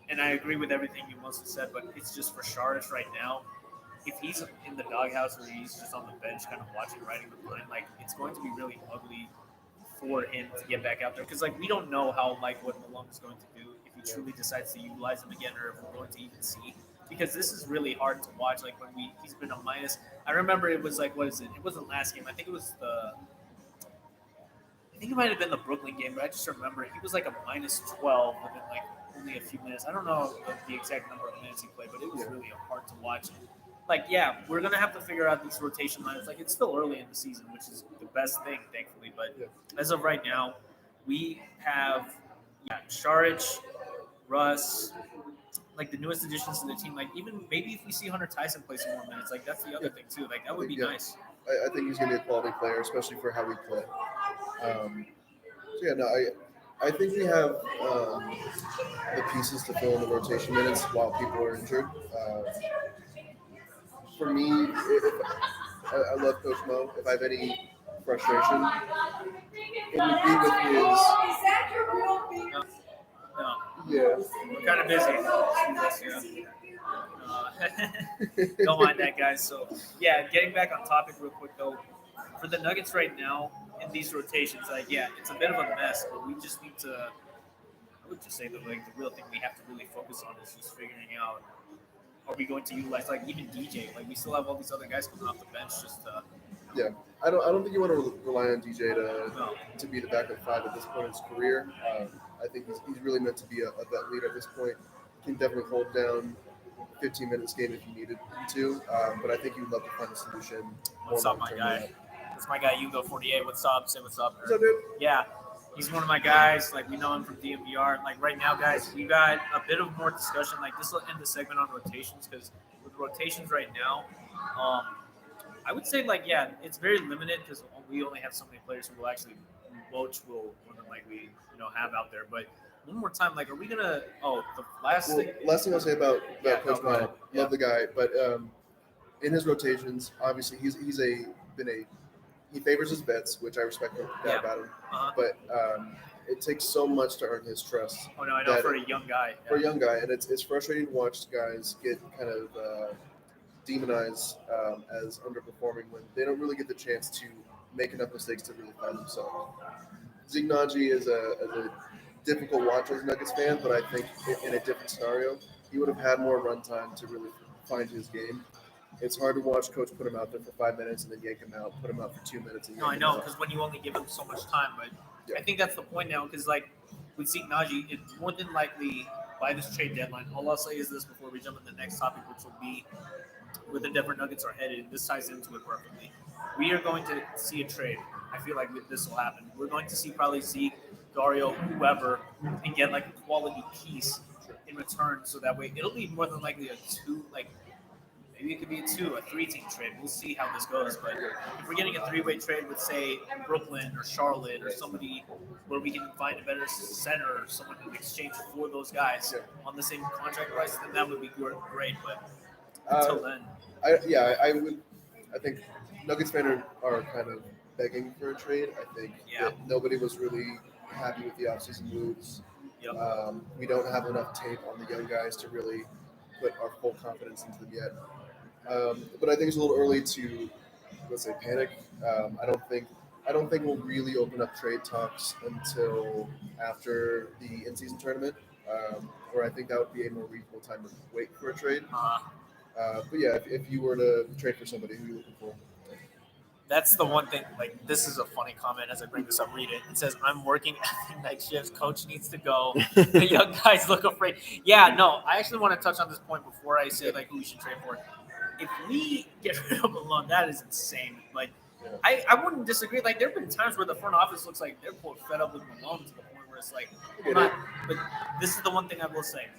and I agree with everything you mostly said, but it's just for Shards right now. If he's in the doghouse or he's just on the bench kind of watching, riding the line, it's going to be really ugly for him to get back out there. Because, we don't know how, what Malone is going to do if he truly decides to utilize him again, or if we're going to even see because this is really hard to watch. Like when he's been a minus. I remember it was like, what is it? It wasn't last game. I think it was I think it might have been the Brooklyn game, but I just remember he was like a minus 12 within like only a few minutes. I don't know the exact number of minutes he played, but it was really hard to watch. Like, yeah, we're gonna have to figure out these rotation lines. Like, it's still early in the season, which is the best thing, thankfully. But as of right now, we have Saric, Russ, like the newest additions to the team. Like, even maybe if we see Hunter Tyson play some more minutes, like that's the other thing too. Like that would be nice. I think he's going to be a quality player, especially for how we play. So yeah, no, I think we have the pieces to fill in the rotation minutes while people are injured. For me, I love Coach Mo. If I have any frustration, it would be with his. No, Yeah. we're kind of busy. Don't mind that, guys. So, yeah, getting back on topic real quick, though. For the Nuggets right now, in these rotations, like, yeah, it's a bit of a mess, but we just need to, I would just say that, like, the real thing we have to really focus on is just figuring out, are we going to utilize, like, even DJ? Like, we still have all these other guys coming off the bench just Yeah, I don't think you want to rely on DJ to be the backup five at this point in his career. I think he's really meant to be a vet leader at this point. Can definitely hold down 15 minutes game if you needed him to, but I think you'd love to find a solution. What's up, my guy? That's my guy, Hugo48. What's up? Say what's up. What's up, dude? Yeah, he's one of my guys. Like, we know him from DMVR. Like, right now, guys, we got a bit of more discussion. Like, this will end the segment on rotations because with rotations right now, I would say, like, yeah, it's very limited because we only have so many players who will actually, Boch will more than likely, have out there. But one more time, like, are we gonna? Oh, the last thing. Last thing I'll say about Coach Mo, love the guy, but in his rotations, obviously he favors his vets, which I respect about him. But it takes so much to earn his trust. Oh no, I know for a young guy. For a young guy, and it's frustrating to watch guys get kind of demonized as underperforming when they don't really get the chance to make enough mistakes to really find themselves. Zeke Naji is a difficult watch as a Nuggets fan, but I think in a different scenario, he would have had more run time to really find his game. It's hard to watch Coach put him out there for 5 minutes and then yank him out, put him out for 2 minutes. And no, I know, because when you only give him so much time, but I think that's the point now, because like with Zeke Naji, it's more than likely by this trade deadline. All I'll say is this before we jump into the next topic, which will be where the Denver Nuggets are headed. This ties into it perfectly. We are going to see a trade. I feel like this will happen. We're going to see probably Zeke, Dario, whoever, and get like a quality piece in return. So that way, it'll be more than likely a two, like maybe it could be a 3-team trade. We'll see how this goes. But if we're getting a 3-way trade with, say, Brooklyn or Charlotte or somebody where we can find a better center or someone in exchange for those guys on the same contract price, then that would be great. But until then, I think Nuggets fans are kind of begging for a trade. I think that nobody was really happy with the offseason moves. We don't have enough tape on the young guys to really put our full confidence into them yet. But I think it's a little early to, let's say, panic. I don't think we'll really open up trade talks until after the in-season tournament, where I think that would be a more reasonable time to wait for a trade. But yeah, if you were to trade for somebody, who are you looking for? That's the one thing. Like, this is a funny comment as I bring this up. Read it. It says, "I'm working night shifts. Coach needs to go. The young guys look afraid." Yeah, no. I actually want to touch on this point before I say like who we should trade for. If we get rid of Malone, that is insane. Like, I wouldn't disagree. Like, there have been times where the front office looks like they're quote fed up with Malone to the point where it's like, but this is the one thing I will say.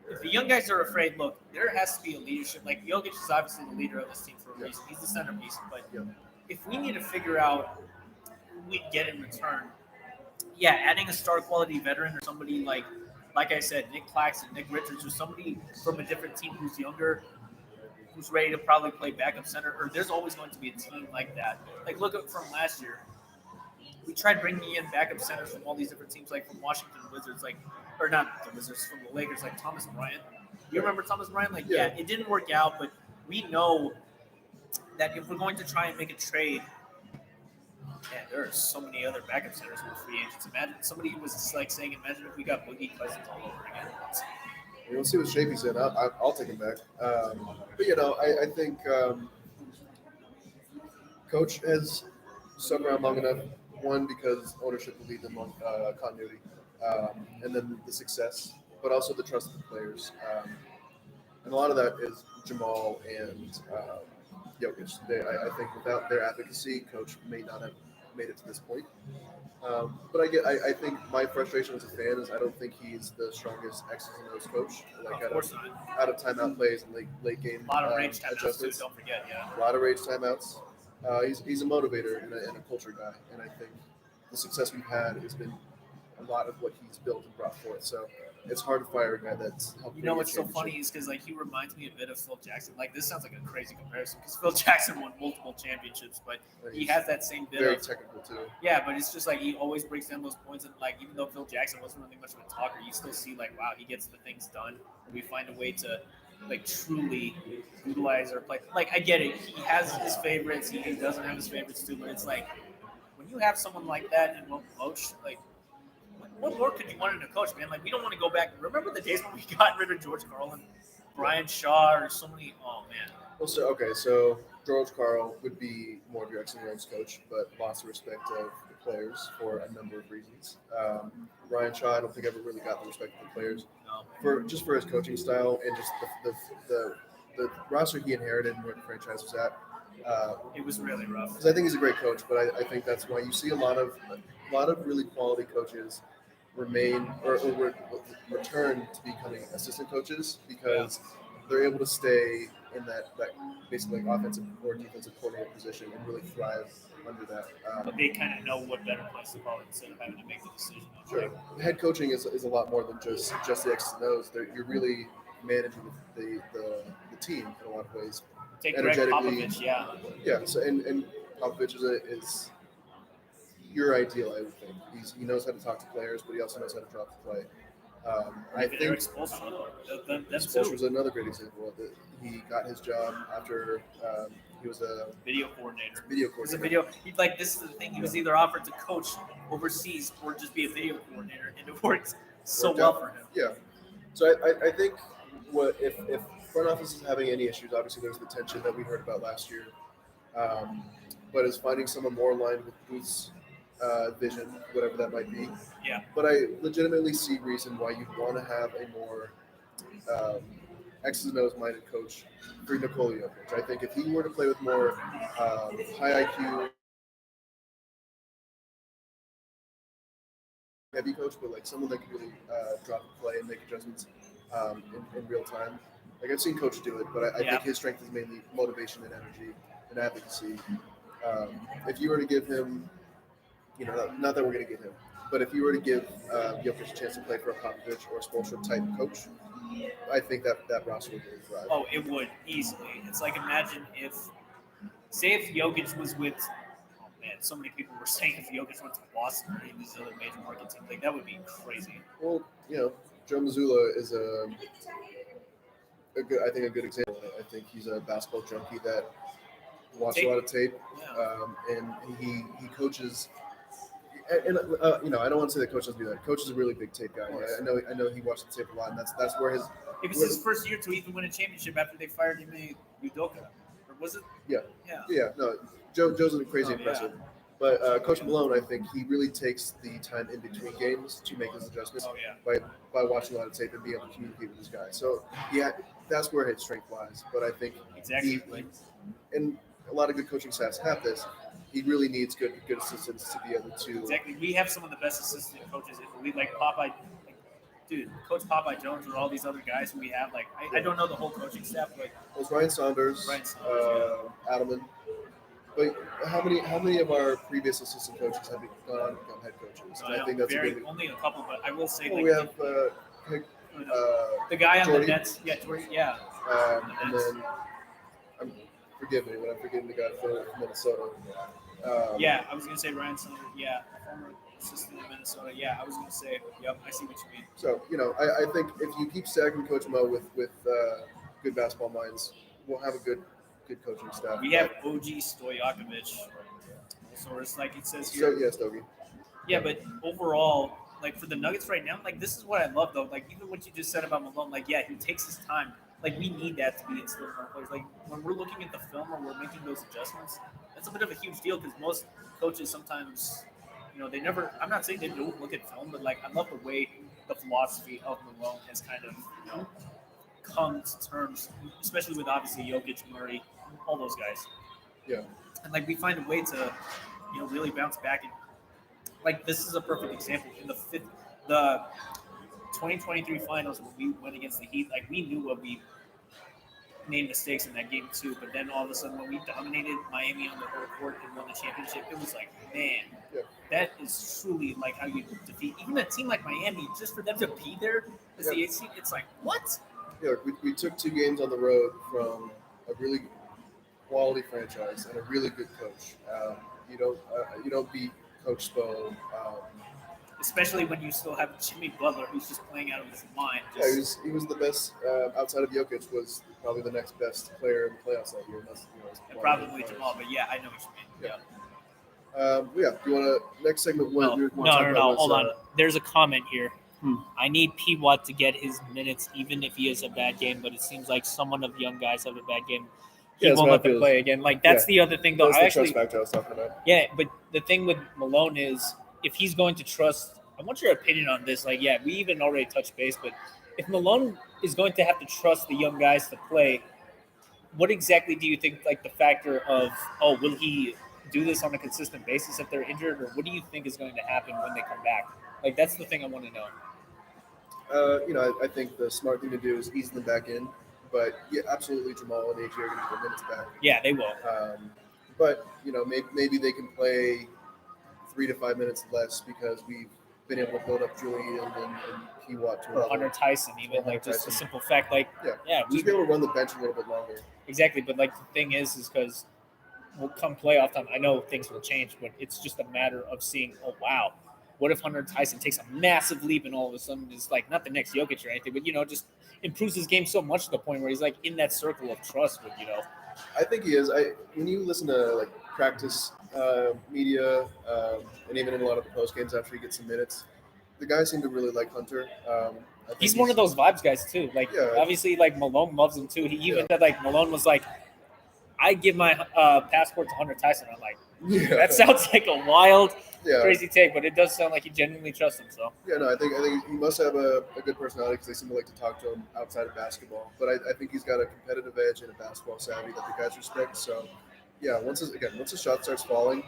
If the young guys are afraid, look, there has to be a leadership. Like, Jokic is obviously the leader of this team for a reason. He's the centerpiece. But if we need to figure out who we get in return, adding a star quality veteran or somebody like I said, Nick Claxton, Nick Richards, or somebody from a different team who's younger, who's ready to probably play backup center, or there's always going to be a team like that. Like, look at from last year. We tried bringing in backup centers from all these different teams, like from Washington Wizards, or not the Wizards, from the Lakers, like Thomas Bryant. You remember Thomas Bryant? Like, it didn't work out, but we know that if we're going to try and make a trade, there are so many other backup centers with free agents. Imagine somebody was like saying, imagine if we got Boogie Cousins all over again. We'll see what shape he's in. I'll take him back. But I think coach has stuck around long enough. One, because ownership will lead them on continuity, and then the success, but also the trust of the players. And a lot of that is Jamal and Jokic. I think without their advocacy, coach may not have made it to this point. But I think my frustration as a fan is I don't think he's the strongest X's and O's coach. Like Of course not. out of timeout plays and late game A lot of rage timeouts too. adjustments. Don't forget, yeah. A lot of rage timeouts. He's a motivator and a culture guy, and I think the success we've had has been a lot of what he's built and brought forth. So it's hard to fire a guy that's helped. You know what's so funny is because like he reminds me a bit of Phil Jackson. Like this sounds like a crazy comparison because Phil Jackson won multiple championships, but he has that same bit very of technical too. yeah. But it's just like he always breaks down those points, and like even though Phil Jackson wasn't really much of a talker, you still see like wow, he gets the things done. We find a way to like truly utilize our play. Like I get it, he has his favorites, he doesn't have his favorites too, but it's like when you have someone like that and one coach, like what more could you want in a coach, man? Like we don't want to go back. Remember the days when we got rid of George Carlin, Brian Shaw, or so many? Oh man. Well, so George Karl would be more of your X and O's coach, but lots of respect of the players for a number of reasons. Ryan Shaw, I don't think ever really got the respect of the players for his coaching style and just the roster he inherited and where the franchise was at. It was really rough. Because I think he's a great coach, but I think that's why you see a lot of really quality coaches remain or return to becoming assistant coaches because they're able to stay in that basically offensive or defensive coordinator position and really thrive under that. But they kind of know what better place to call it instead of having to make the decision. Sure. Head coaching is a lot more than just the X's and O's. You're really managing the team in a lot of ways. Take Greg Popovich, yeah. Yeah. So and Popovich is your ideal, I would think. He knows how to talk to players, but he also knows how to drop the play. I think Eric Spoelstra, Spoelstra was another great example of it. He got his job after he was a video coordinator. He's This is the thing. He was either offered to coach overseas or just be a video coordinator, and it worked so well for him. Yeah. So I think if front office is having any issues, obviously there's the tension that we heard about last year. But is finding someone more aligned with Booth's vision, whatever that might be. Yeah. But I legitimately see reason why you'd want to have a more X's and O's minded coach for Nikola Jokic. I think if he were to play with more high IQ, heavy coach, but like someone that could really drop the play and make adjustments in real time. Like I've seen Coach do it, but I think his strength is mainly motivation and energy and advocacy. If you were to give him, not that we're going to give him, but if you were to give Jokic a chance to play for a Popovich or a Spoelstra type coach, I think that roster would really thrive. Oh, it would easily. It's like imagine if Jokic was with. Oh man, so many people were saying if Jokic went to Boston or any of these other major market teams, like that would be crazy. Well, Joe Mazzulla is a good example. I think he's a basketball junkie that watches a lot of tape, and he coaches. And I don't want to say that Coach doesn't do that. Coach is a really big tape guy. I know he watched the tape a lot, and that's where his. It was his first year to even win a championship after they fired him in Udoka, or was it? Yeah. No, Joe's crazy impressive. But Coach Malone, I think he really takes the time in between games to make those adjustments by watching a lot of tape and being able to communicate with his guys. So that's where his strength lies. But I think and a lot of good coaching staffs have this. He really needs good assistants to be able to. Exactly. We have some of the best assistant coaches in the league, like Popeye. Coach Popeye Jones or all these other guys who we have. Like I don't know the whole coaching staff, but it's Ryan Saunders, Adelman. But how many of our previous assistant coaches have gone on to become head coaches? I think that's only a couple, but I will say we have the guy on Jordy. the Nets. Yeah, Jordy. Yeah. And then forgive me, but I'm forgetting the guy from Minnesota. I was gonna say Ryan Saunders. Yeah, former assistant in Minnesota. Yeah, I was gonna say. Yep, I see what you mean. So I think if you keep stacking Coach Mo with good basketball minds, we'll have a good coaching staff. We have OG Stojakovic. So it's like it says here. So, Stogie. Yeah, but overall, like for the Nuggets right now, like this is what I love though. Like even what you just said about Malone, like yeah, he takes his time. Like we need that to be instilled in our players. Like when we're looking at the film or we're making those adjustments, that's a bit of a huge deal because most coaches sometimes, they never. I'm not saying they don't look at film, but like I love the way the philosophy of Malone has kind of come to terms, especially with obviously Jokic, Murray, all those guys. Yeah. And like we find a way to, really bounce back. And like this is a perfect example in the 2023 finals when we went against the Heat. Like we knew what we made mistakes in that game too, but then all of a sudden when we dominated Miami on the whole court and won the championship, it was like, man, Yeah. that is truly like how you defeat even a team like Miami. Just for them to be there as the 8th seed, it's like what? Yeah, we took 2 games on the road from a really quality franchise and a really good coach. You don't beat Coach Spo. Especially when you still have Jimmy Butler, who's just playing out of his mind. Yeah, he was the best outside of Jokic. Was probably the next best player in the playoffs that year. And that's, and probably Jamal, but yeah, I know what you mean. Yeah. Do you want to next segment? No. Hold on. There's a comment here. I need P. Watt to get his minutes, even if he has a bad game. But it seems like someone of young guys have a bad game. He won't let them play again. Like that's the other thing, though. That's the trust factor I was talking about. Yeah, but the thing with Malone is if he's going to trust. I want your opinion on this. Like, yeah, we even already touched base, but if Malone is going to have to trust the young guys to play, what exactly do you think? Like the factor of, will he do this on a consistent basis if they're injured, or what do you think is going to happen when they come back? Like that's the thing I want to know. I think the smart thing to do is ease them back in. But yeah, absolutely, Jamal and AJ are going to get minutes back. Yeah, they will. But maybe they can play 3 to 5 minutes less because we've been able to build up Julian and P. Watt to or Hunter Tyson, even like just the simple fact, like just be able to run the bench a little bit longer. Exactly, but like the thing is because we'll come playoff time. I know things will change, but it's just a matter of seeing. Oh wow. What if Hunter Tyson takes a massive leap and all of a sudden is like not the next Jokic or anything, but just improves his game so much to the point where he's like in that circle of trust with I think he is. When you listen to like practice media and even in a lot of the post games after he gets some minutes, the guys seem to really like Hunter. He's one of those vibes guys too. Like obviously, like Malone loves him too. He even said like Malone was like, "I give my passport to Hunter Tyson." I'm like, that sounds like a wild. Crazy take, but it does sound like you genuinely trust him. So I think he must have a good personality because they seem to like to talk to him outside of basketball. But I think he's got a competitive edge and a basketball savvy that the guys respect. So once his shot starts falling,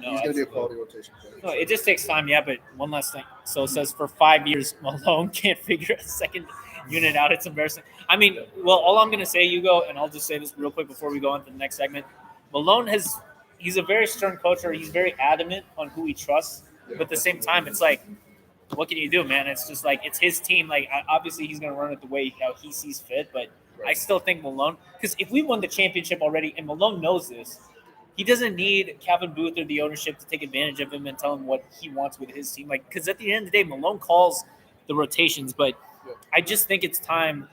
he's going to be a quality rotation player. No, it just takes time. Yeah, but one last thing. So it says for 5 years, Malone can't figure a second unit out. It's embarrassing. I mean, well, all I'm going to say, Hugo, and I'll just say this real quick before we go on to the next segment. Malone he's a very stern coach, or he's very adamant on who he trusts. But at the same time, it's like, what can you do, man? It's just like, it's his team. Like, obviously, he's going to run it the way how he sees fit. But I still think Malone, because if we won the championship already, and Malone knows this, he doesn't need Calvin Booth or the ownership to take advantage of him and tell him what he wants with his team. Like, because at the end of the day, Malone calls the rotations. But I just think it's time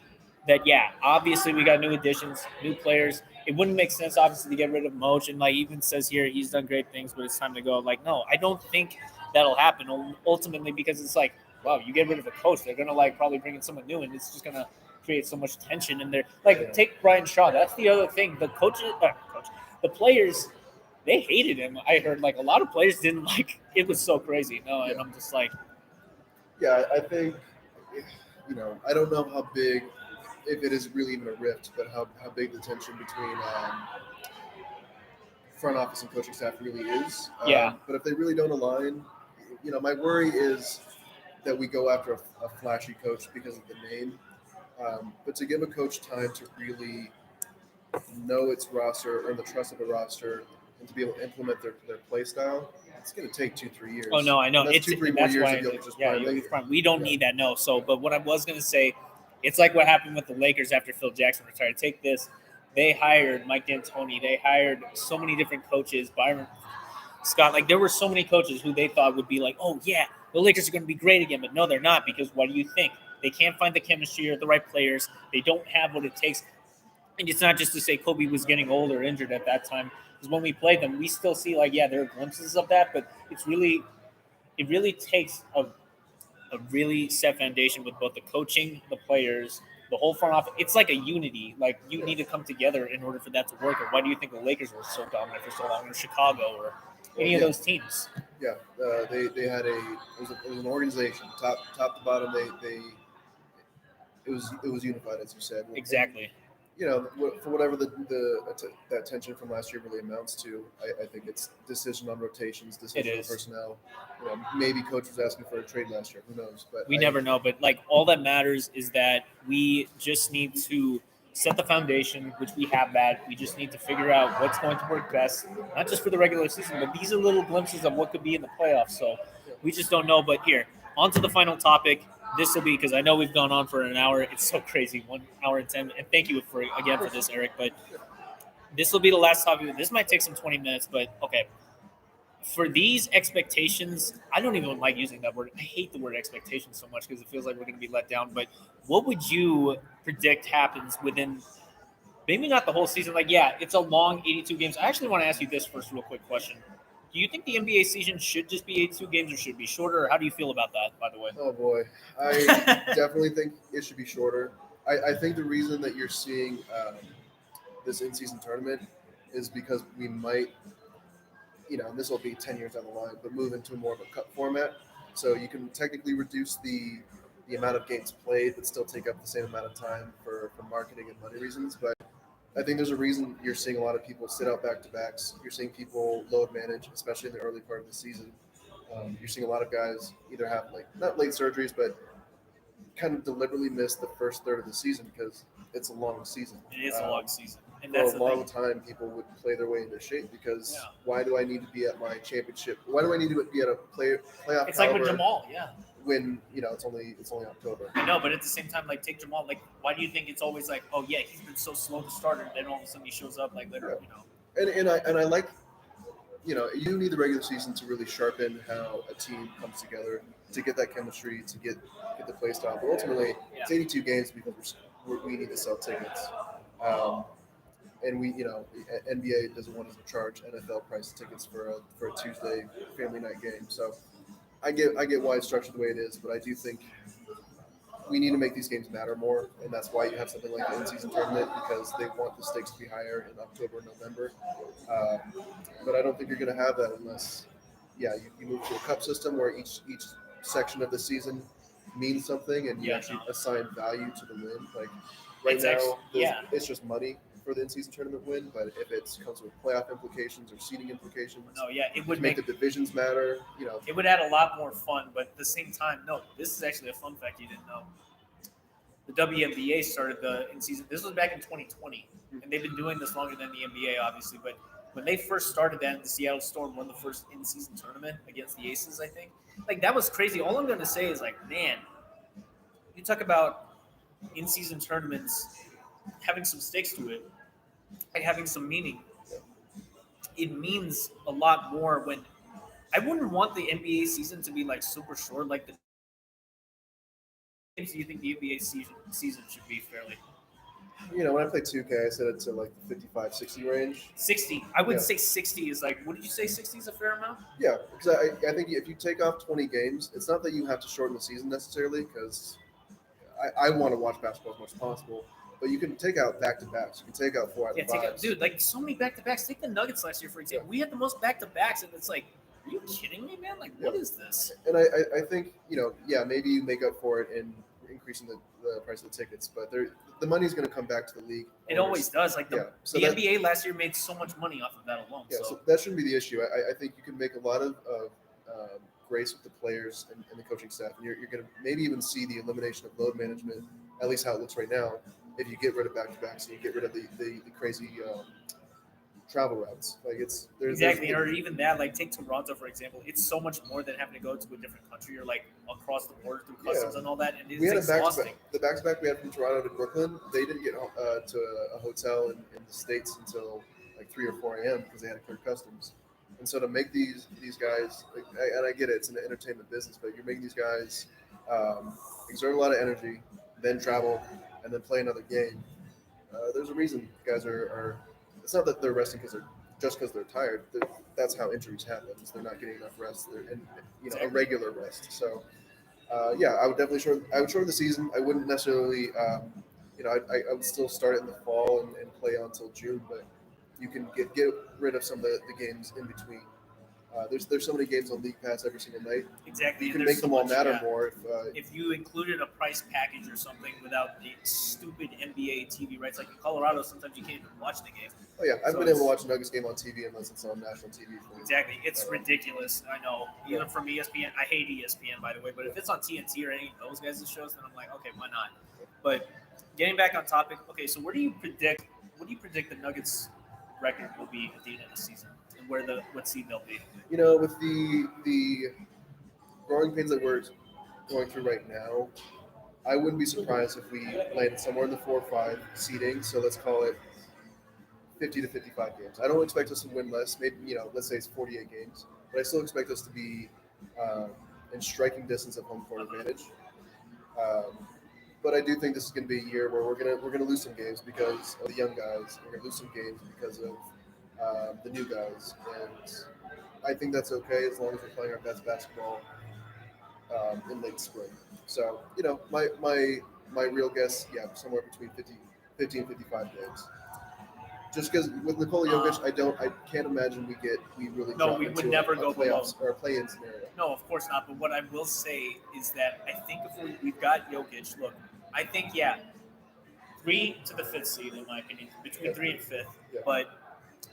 that, obviously we got new additions, new players. It wouldn't make sense, obviously, to get rid of Moj. And, like, even says here he's done great things, but it's time to go. Like, no, I don't think that'll happen ultimately because it's like, wow, you get rid of a coach. They're going to, like, probably bring in someone new, and it's just going to create so much tension in there. Like, take Brian Shaw. That's the other thing. The players, they hated him. I heard, like, a lot of players didn't like – it was so crazy. And I'm just like – I think, I don't know how big – if it is really even a rift, but how big the tension between front office and coaching staff really is. But if they really don't align, my worry is that we go after a flashy coach because of the name. But to give a coach time to really know its roster, earn the trust of a roster, and to be able to implement their play style, it's going to take 2-3 years. Oh, no, I know. It's 2-3 more years of Jokic's prime. We don't need that, no. So, but what I was going to say, it's like what happened with the Lakers after Phil Jackson retired. Take this. They hired Mike D'Antoni. They hired so many different coaches, Byron Scott. Like, there were so many coaches who they thought would be like, oh, yeah, the Lakers are going to be great again. But no, they're not, because what do you think? They can't find the chemistry or the right players. They don't have what it takes. And it's not just to say Kobe was getting old or injured at that time. Because when we played them, we still see, like, there are glimpses of that. But it really takes a really set foundation with both the coaching, the players, the whole front office. It's like a unity. Like you need to come together in order for that to work. Or why do you think the Lakers were so dominant for so long, or Chicago, or any of those teams? Yeah, they had it was an organization, top to bottom. They it was unified, as you said. Exactly. And, for whatever that tension from last year really amounts to, I think it's decision on rotations, decision on personnel. Maybe coach was asking for a trade last year. Who knows? But we never know. But like all that matters is that we just need to set the foundation, which we have that. We just need to figure out what's going to work best, not just for the regular season, but these are little glimpses of what could be in the playoffs. So we just don't know. But here, on to the final topic. This will be, because I know we've gone on for an hour. It's so crazy, 1 hour and 10. And thank you for this, Eric. But this will be the last topic. This might take some 20 minutes, but okay. For these expectations, I don't even like using that word. I hate the word expectations so much because it feels like we're going to be let down. But what would you predict happens within, maybe not the whole season? Like, yeah, it's a long 82 games. I actually want to ask you this first real quick question. Do you think the NBA season should just be 82 games or should it be shorter? Or how do you feel about that, by the way? Oh, boy. I definitely think it should be shorter. I think the reason that you're seeing this in-season tournament is because we might, and this will be 10 years down the line, but move into more of a cup format. So you can technically reduce the amount of games played, but still take up the same amount of time for marketing and money reasons. But I think there's a reason you're seeing a lot of people sit out back-to-backs. You're seeing people load manage, especially in the early part of the season. You're seeing a lot of guys either have, not late surgeries, but kind of deliberately miss the first third of the season because it's a long season. It is a long season. And for a long time, people would play their way into shape because why do I need to be at my championship? Why do I need to be at a playoff? It's like with Jamal, when it's only October. I know, but at the same time, like take Jamal. Like, why do you think it's always like, oh yeah, he's been so slow to start, and then all of a sudden he shows up like later, And I like, you need the regular season to really sharpen how a team comes together to get that chemistry, to get the play style. But ultimately, it's 82 games because we need to sell tickets. And we, NBA doesn't want to charge NFL price tickets for a Tuesday family night game. So I get why it's structured the way it is, but I do think we need to make these games matter more, and that's why you have something like the in-season tournament, because they want the stakes to be higher in October and November. But I don't think you're going to have that unless, you move to a cup system where each section of the season means something, and you actually assign value to the win. Like right now, it's just money for the in-season tournament win, but if it comes with playoff implications or seeding implications, it would make the divisions matter. It would add a lot more fun. But at the same time, this is actually a fun fact you didn't know. The WNBA started the in-season. This was back in 2020, and they've been doing this longer than the NBA, obviously. But when they first started that, the Seattle Storm won the first in-season tournament against the Aces, I think. Like, that was crazy. All I'm going to say is, like, man, you talk about in-season tournaments having some stakes to it, like having some meaning. It means a lot more when I wouldn't want the NBA season to be like super short. Like, the games do you think the NBA season should be fairly? When I play 2K, I set it to like the 55, 60 range. 60. I would say 60 is like, what did you say 60 is a fair amount? Yeah, because I think if you take off 20 games, it's not that you have to shorten the season necessarily, because I want to watch basketball as much as possible. But you can take out back-to-backs. You can take out 4 out of 5. Dude, like so many back-to-backs. Take the Nuggets last year, for example. We had the most back-to-backs, and it's like, are you kidding me, man? Like, what is this? And I think, maybe you make up for it in increasing the price of the tickets, but the money's going to come back to the league. It always does. Like, the NBA last year made so much money off of that alone. Yeah, so that shouldn't be the issue. I think you can make a lot of grace with the players and the coaching staff, and you're going to maybe even see the elimination of load management, at least how it looks right now, if you get rid of back-to-backs and you get rid of the crazy travel routes. Like exactly, or even that, like take Toronto for example. It's so much more than having to go to a different country or like across the border through customs and all that. And it's exhausting. The back-to-back we had from Toronto to Brooklyn, they didn't get to a hotel in the States until like 3 or 4 a.m. because they had to clear customs. And so to make these guys, and I get it, it's an entertainment business, but you're making these guys exert a lot of energy, then travel, and then play another game. There's a reason guys are. It's not that they're resting because they're tired. That's how injuries happen. They're not getting enough rest. They're in a regular rest. So Yeah, I would definitely shorten. I would shorten the season. I wouldn't necessarily, I would still start it in the fall and play until June, but you can get rid of some of the games in between. There's so many games on League Pass every single night. Exactly. You And can there's make so them all much, matter yeah. more If you included a price package or something without the stupid NBA TV rights, like in Colorado, sometimes you can't even watch the game. Oh yeah, I've So been able to it's- watch a Nuggets game on TV unless it's on national TV. Exactly. It's ridiculous. I know. Even Yeah. from ESPN, I hate ESPN, by the way, but if it's on TNT or any of those guys' shows, then I'm like, okay, why not? But getting back on topic, okay, so what do you predict the Nuggets record will be at the end of the season, and what seed they'll be? With the growing pains that we're going through right now, I wouldn't be surprised if we landed somewhere in the 4 or 5 seeding. So let's call it 50 to 55 games. I don't expect us to win less. Maybe let's say it's 48 games, but I still expect us to be um, in striking distance of home court advantage. Um, but I do think this is going to be a year where we're gonna lose some games because of the young guys. We're gonna lose some games because of the new guys, and I think that's okay as long as we're playing our best basketball in late spring. So my real guess, yeah, somewhere between 50 and 55 games. Just because with Nikola Jokic, I can't imagine we really No, drop we would into never a go playoffs or a play-in scenario. No, of course not. But what I will say is that I think if we've got Jokic, look, I think, yeah, 3 to the 5th seed, in my opinion, between 3 and 5th. Yeah. But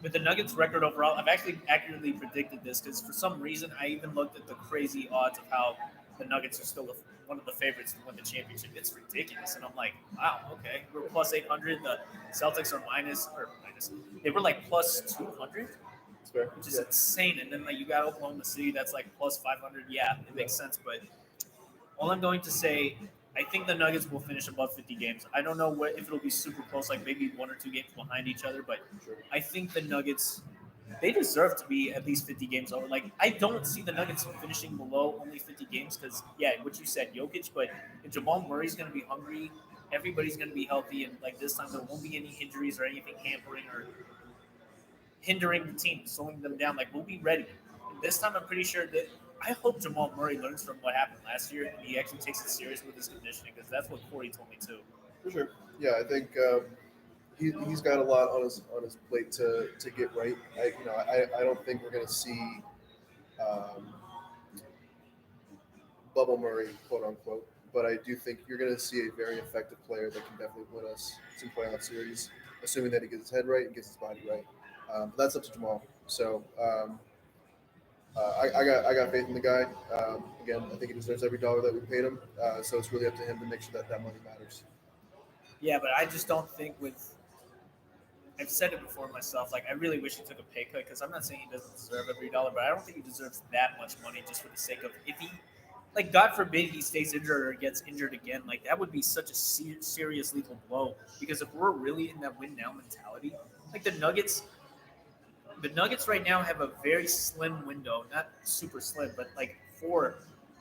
with the Nuggets record overall, I've actually accurately predicted this because for some reason I even looked at the crazy odds of how the Nuggets are still one of the favorites to win the championship. It's ridiculous, and I'm like, wow, okay, we're plus 800. The Celtics are minus. They were like plus 200, It's fair. which is insane. And then like you got Oklahoma City, that's like plus 500. Yeah, it makes sense. But all I'm going to say, I think the Nuggets will finish above 50 games. I don't know if it'll be super close, like maybe 1 or 2 games behind each other, but Sure. I think the Nuggets, they deserve to be at least 50 games over. Like, I don't see the Nuggets finishing below only 50 games because, yeah, what you said, Jokic, but if Jamal Murray's going to be hungry, everybody's going to be healthy, and like this time there won't be any injuries or anything hampering or hindering the team, slowing them down. Like, we'll be ready. And this time I'm pretty sure that I hope Jamal Murray learns from what happened last year and he actually takes it serious with his conditioning because that's what Corey told me too. For sure. Yeah, I think he's got a lot on his plate to get right. I don't think we're going to see um, Bubble Murray, quote unquote, but I do think you're going to see a very effective player that can definitely win us some playoff series, assuming that he gets his head right and gets his body right. But that's up to Jamal. So I got faith in the guy. Again, I think he deserves every dollar that we paid him. So it's really up to him to make sure that money matters. Yeah, but I just don't think with. I've said it before myself. Like, I really wish he took a pay cut because I'm not saying he doesn't deserve every dollar, but I don't think he deserves that much money just for the sake of if he, like, God forbid he stays injured or gets injured again. Like, that would be such a serious lethal blow because if we're really in that win now mentality, like the Nuggets right now have a very slim window, not super slim, but like 4,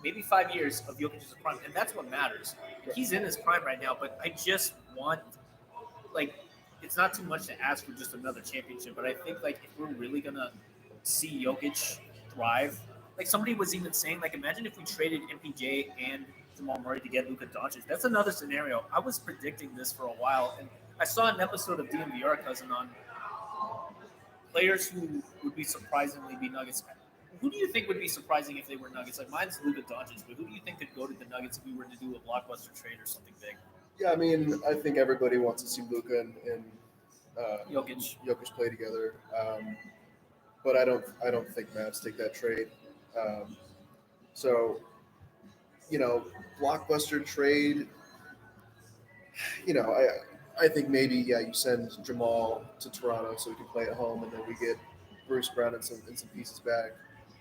maybe 5 years of Jokic's prime, and that's what matters. He's in his prime right now, but I just want like it's not too much to ask for just another championship. But I think like if we're really gonna see Jokic thrive, like somebody was even saying, like imagine if we traded MPJ and Jamal Murray to get Luka Doncic. That's another scenario. I was predicting this for a while, and I saw an episode of DMVR cousin on players who would be surprisingly be Nuggets. Who do you think would be surprising if they were Nuggets? Like mine's Luka Doncic, but who do you think could go to the Nuggets if we were to do a blockbuster trade or something big? Yeah, I mean, I think everybody wants to see Luka and Jokic. Play together, but I don't think Mavs take that trade. Um, so blockbuster trade. I think maybe you send Jamal to Toronto so he can play at home, and then we get Bruce Brown and some pieces back.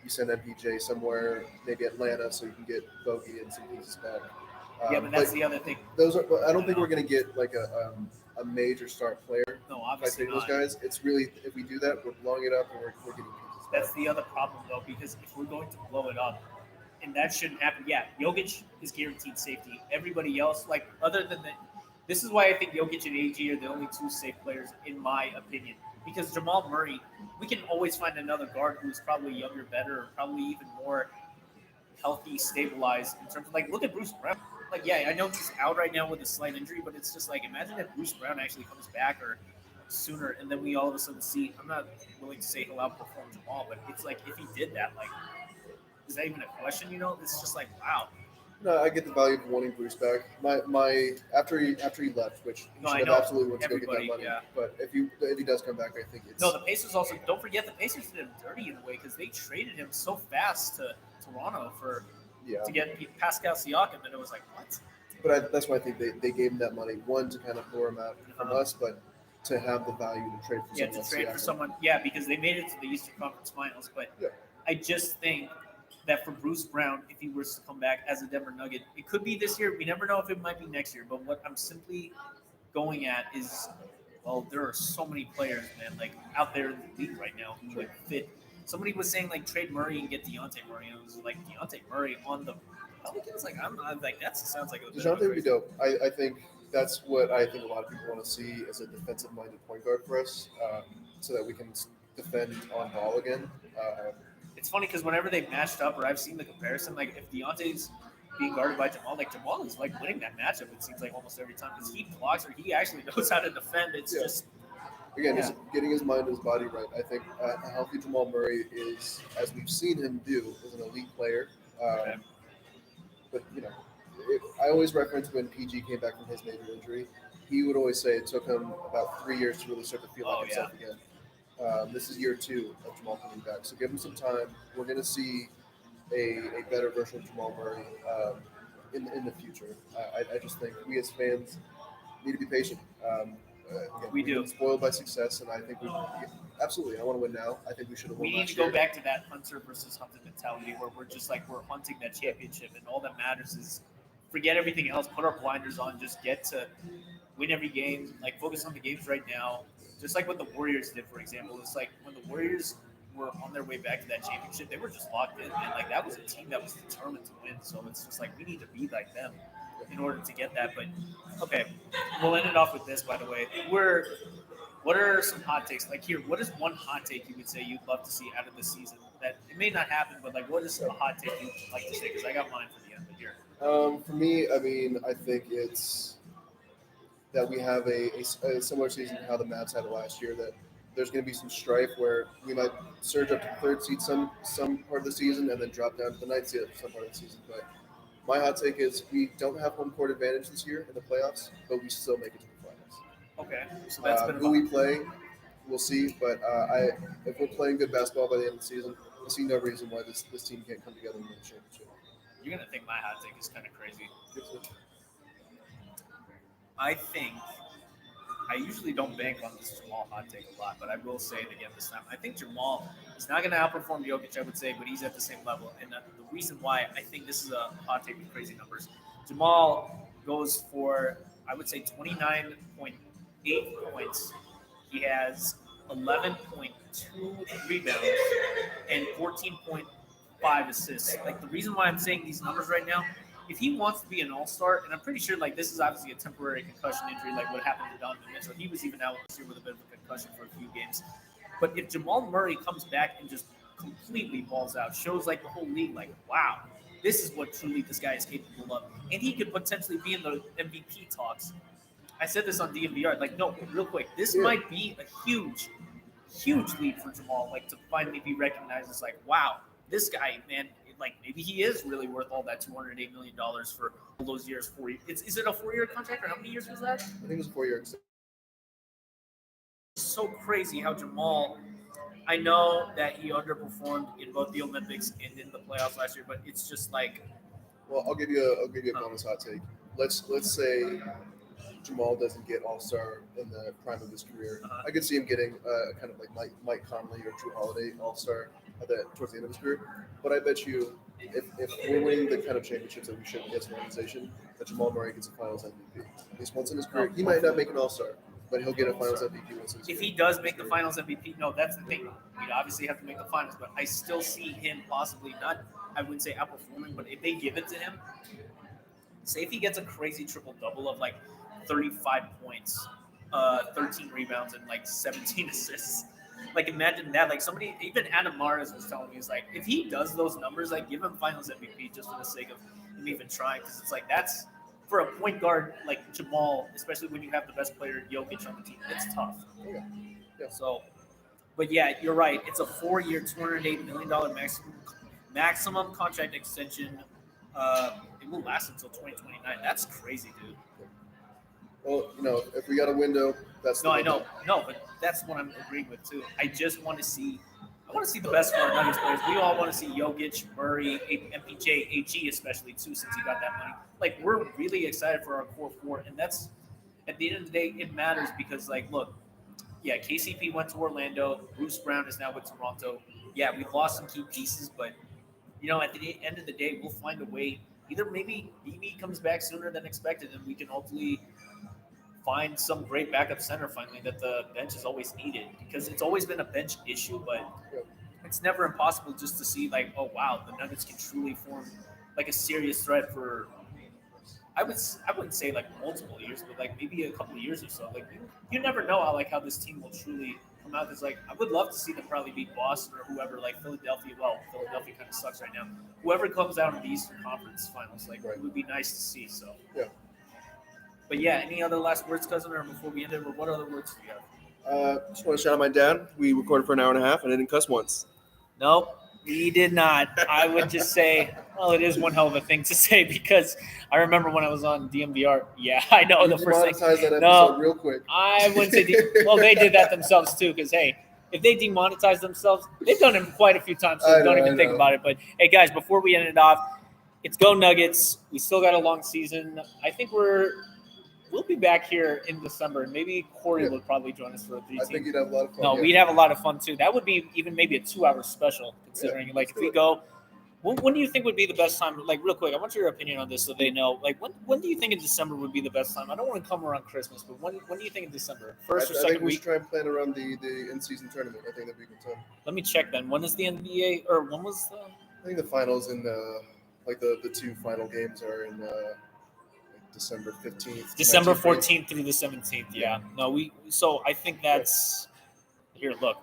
You send MPJ somewhere, maybe Atlanta, so you can get Bogey and some pieces back. Yeah, but that's the other thing. Those are. I don't think we're going to get like a major star player No, by obviously trading those not. guys. It's really if we do that, we're blowing it up and we're getting pieces That's back. the other problem though, because if we're going to blow it up, and that shouldn't happen. Yeah, Jokic is guaranteed safety. Everybody else, like other than that, this is why I think Jokic and AG are the only 2 safe players in my opinion. Because Jamal Murray, we can always find another guard who's probably younger, better, or probably even more healthy, stabilized in terms of like look at Bruce Brown. Like, yeah, I know he's out right now with a slight injury, but it's just like imagine if Bruce Brown actually comes back or sooner, and then we all of a sudden see. I'm not willing to say he'll outperform Jamal, but it's like if he did that, like, is that even a question? You know, it's just like wow. No, I get the value of wanting Bruce back. My after he left, which he No, should I have know. absolutely went to go get that Everybody, money. yeah. But if he does come back, I think it's No, the Pacers also don't forget the Pacers did him dirty in a way because they traded him so fast to Toronto for yeah. to get Pascal Siakam, and it was like what? But that's why I think they gave him that money. One to kind of throw him out from Uh-huh. us, but to have the value to trade for Yeah, someone to else. trade for someone. Yeah, because they made it to the Eastern Conference Finals, but Yeah. I just think that for Bruce Brown, if he was to come back as a Denver Nugget, it could be this year. We never know if it might be next year. But what I'm simply going at is, well, there are so many players, man, like out there in the league right now who would fit. Somebody was saying like trade Murray and get Dejounte Murray, and it was like Dejounte Murray on the Pelicans. Like I'm like that sounds like a bit of a DeJounte would be crazy- dope. I think that's what I think a lot of people want to see as a defensive-minded point guard for us, so that we can defend on ball again. It's funny because whenever they've matched up, or I've seen the comparison, like if Deontay's being guarded by Jamal, like Jamal is like winning that matchup. It seems like almost every time because he blocks or he actually knows how to defend. It's Yeah. just Again, Yeah. just getting his mind and his body right. I think a healthy Jamal Murray is, as we've seen him do, is an elite player. Okay. But I always reference when PG came back from his major injury. He would always say it took him about 3 years to really start to feel like Oh, himself again. This is year 2 of Jamal coming back, so give him some time. We're going to see a better version of Jamal Murray in the future. I just think we as fans need to be patient. Again, We we've do. been spoiled by success, and I think we absolutely. I want to win now. I think we should have won We need last to go year. back to that hunter versus hunted mentality where we're just like we're hunting that championship, and all that matters is forget everything else, put our blinders on, just get to win every game, like focus on the games right now. Just like what the Warriors did, for example. It's like when the Warriors were on their way back to that championship, they were just locked in, and like that was a team that was determined to win. So it's just like we need to be like them in order to get that. But okay, we'll end it off with this. By the way, what are some hot takes? Like here, what is one hot take you would say you'd love to see out of the season? That it may not happen, but like, what is a hot take you'd like to say? Because I got mine for the end of the year. For me, I mean, I think it's that we have a similar season to how the Mavs had it last year. That there's going to be some strife where we might surge up to the third seed some part of the season and then drop down to the ninth seed some part of the season. But my hot take is we don't have home court advantage this year in the playoffs, but we still make it to the finals. Okay, so that's been Who we play, we'll see. But if we're playing good basketball by the end of the season, I see no reason why this team can't come together and win a championship. You're gonna think my hot take is kind of crazy. I think I usually don't bank on this Jamal hot take a lot, but I will say it again this time. I think Jamal is not going to outperform Jokic, I would say, but he's at the same level. And the reason why I think this is a hot take with crazy numbers, Jamal goes for, I would say, 29.8 points. He has 11.2 rebounds and 14.5 assists. Like the reason why I'm saying these numbers right now, if he wants to be an all-star, and I'm pretty sure like this is obviously a temporary concussion injury, like what happened to Donovan Mitchell. He was even out this year with a bit of a concussion for a few games. But if Jamal Murray comes back and just completely balls out, shows like the whole league, like wow, this is what truly this guy is capable of, and he could potentially be in the MVP talks. I said this on DMVR, like no, real quick, this might be a huge leap for Jamal, like to finally be recognized as like wow, this guy, man. Like maybe he is really worth all that $208 million for all those years. 4 years. Is it a 4-year contract or how many years was that? I think it was a 4-year extension. It's so crazy how Jamal. I know that he underperformed in both the Olympics and in the playoffs last year, but it's just like. Well, I'll give you a bonus hot take. Let's say Jamal doesn't get All-Star in the prime of his career. Uh-huh. I could see him getting kind of like Mike Conley or Drew Holiday All-Star towards the end of his career. But I bet you, if we're winning the kind of championships that we should as an organization, that Jamal Murray gets a Finals MVP at least once in his career. He might not make an All-Star, but he'll get a Finals MVP once in his If career. he does make the Finals MVP, no, that's the thing. We'd obviously have to make the Finals, but I still see him possibly not. I wouldn't say outperforming, but if they give it to him, say if he gets a crazy triple-double of like 35 points, 13 rebounds, and like 17 assists. like imagine that. Like somebody, even Adam Mares was telling me, he's like, if he does those numbers, like give him Finals MVP just for the sake of him even trying, because it's like that's for a point guard like Jamal, especially when you have the best player Jokic on the team. It's tough. Yeah. Yeah. So, but yeah, you're right. It's a 4-year, $208 million maximum contract extension. It will last until 2029. That's crazy, dude. Well, if we got a window, that's No, I know. No, but that's what I'm agreeing with too. I just want to see. I want to see the best for our Nuggets players. We all want to see Jokic, Murray, MPJ, AG, especially too, since he got that money. Like we're really excited for our core four, and that's at the end of the day, it matters because look, yeah, KCP went to Orlando. Bruce Brown is now with Toronto. Yeah, we've lost some key pieces, but at the end of the day, we'll find a way. Either maybe BB comes back sooner than expected, and we can hopefully find some great backup center finally that the bench is always needed, because it's always been a bench issue, but it's never impossible just to see oh wow, the Nuggets can truly form a serious threat for I wouldn't say multiple years, but maybe a couple of years or so. You never know how this team will truly come out. Because I would love to see them probably beat Boston or whoever, Philadelphia. Well, Philadelphia kind of sucks right now. Whoever comes out in the Eastern Conference Finals, Right. It would be nice to see. So Yeah. But yeah, any other last words, cousin, or before we end it, or what other words do you have? Just want to shout out my dad. We recorded for an hour and a half, and I didn't cuss once. Nope, we did not. I would just say, well, it is one hell of a thing to say, because I remember when I was on DMVR. Yeah, I know the first thing. Demonetize that episode real quick. I wouldn't say. Well, they did that themselves too, because hey, if they demonetize themselves, they've done it quite a few times, so don't even think about it. But hey, guys, before we end it off, it's Go Nuggets. We still got a long season. I think we'll be back here in December, and maybe Corey will probably join us for a 3 I think you'd have a lot of fun. No, we'd have a lot of fun too. That would be even maybe a 2-hour special, considering if we go. When do you think would be the best time? Real quick, I want your opinion on this so they know. When do you think in December would be the best time? I don't want to come around Christmas, but when do you think in December? First or I second think we week? should try and plan around the in-season tournament. I think that'd be a good time. Let me check then. When is the NBA, or when was the? I think the finals and the 2 final games are in December 15th. December 19th. 14th through the 17th. Yeah. No, so I think that's here. Look,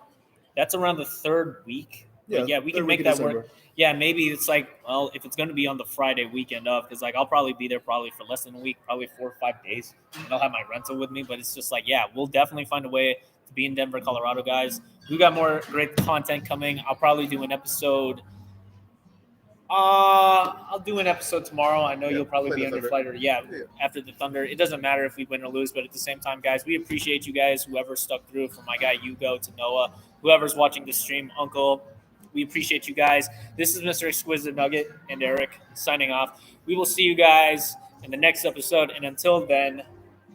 that's around the 3rd week. Yeah, we can make that work. Yeah, maybe it's if it's going to be on the Friday weekend of, because I'll probably be there for less than a week, probably 4 or 5 days. And I'll have my rental with me, but it's just we'll definitely find a way to be in Denver, Colorado, guys. We got more great content coming. I'll probably do an episode. I'll do an episode tomorrow. I know you'll probably be on your flight, or after the Thunder. It doesn't matter if we win or lose, but at the same time, guys, we appreciate you guys, whoever stuck through, from my guy Hugo to Noah, whoever's watching the stream, Uncle. We appreciate you guys. This is Mr. Exquisite Nugget and Eric signing off. We will see you guys in the next episode, and until then,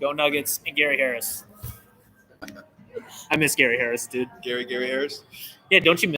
go Nuggets and Gary Harris. I miss Gary Harris, dude. Gary Harris. Yeah, don't you miss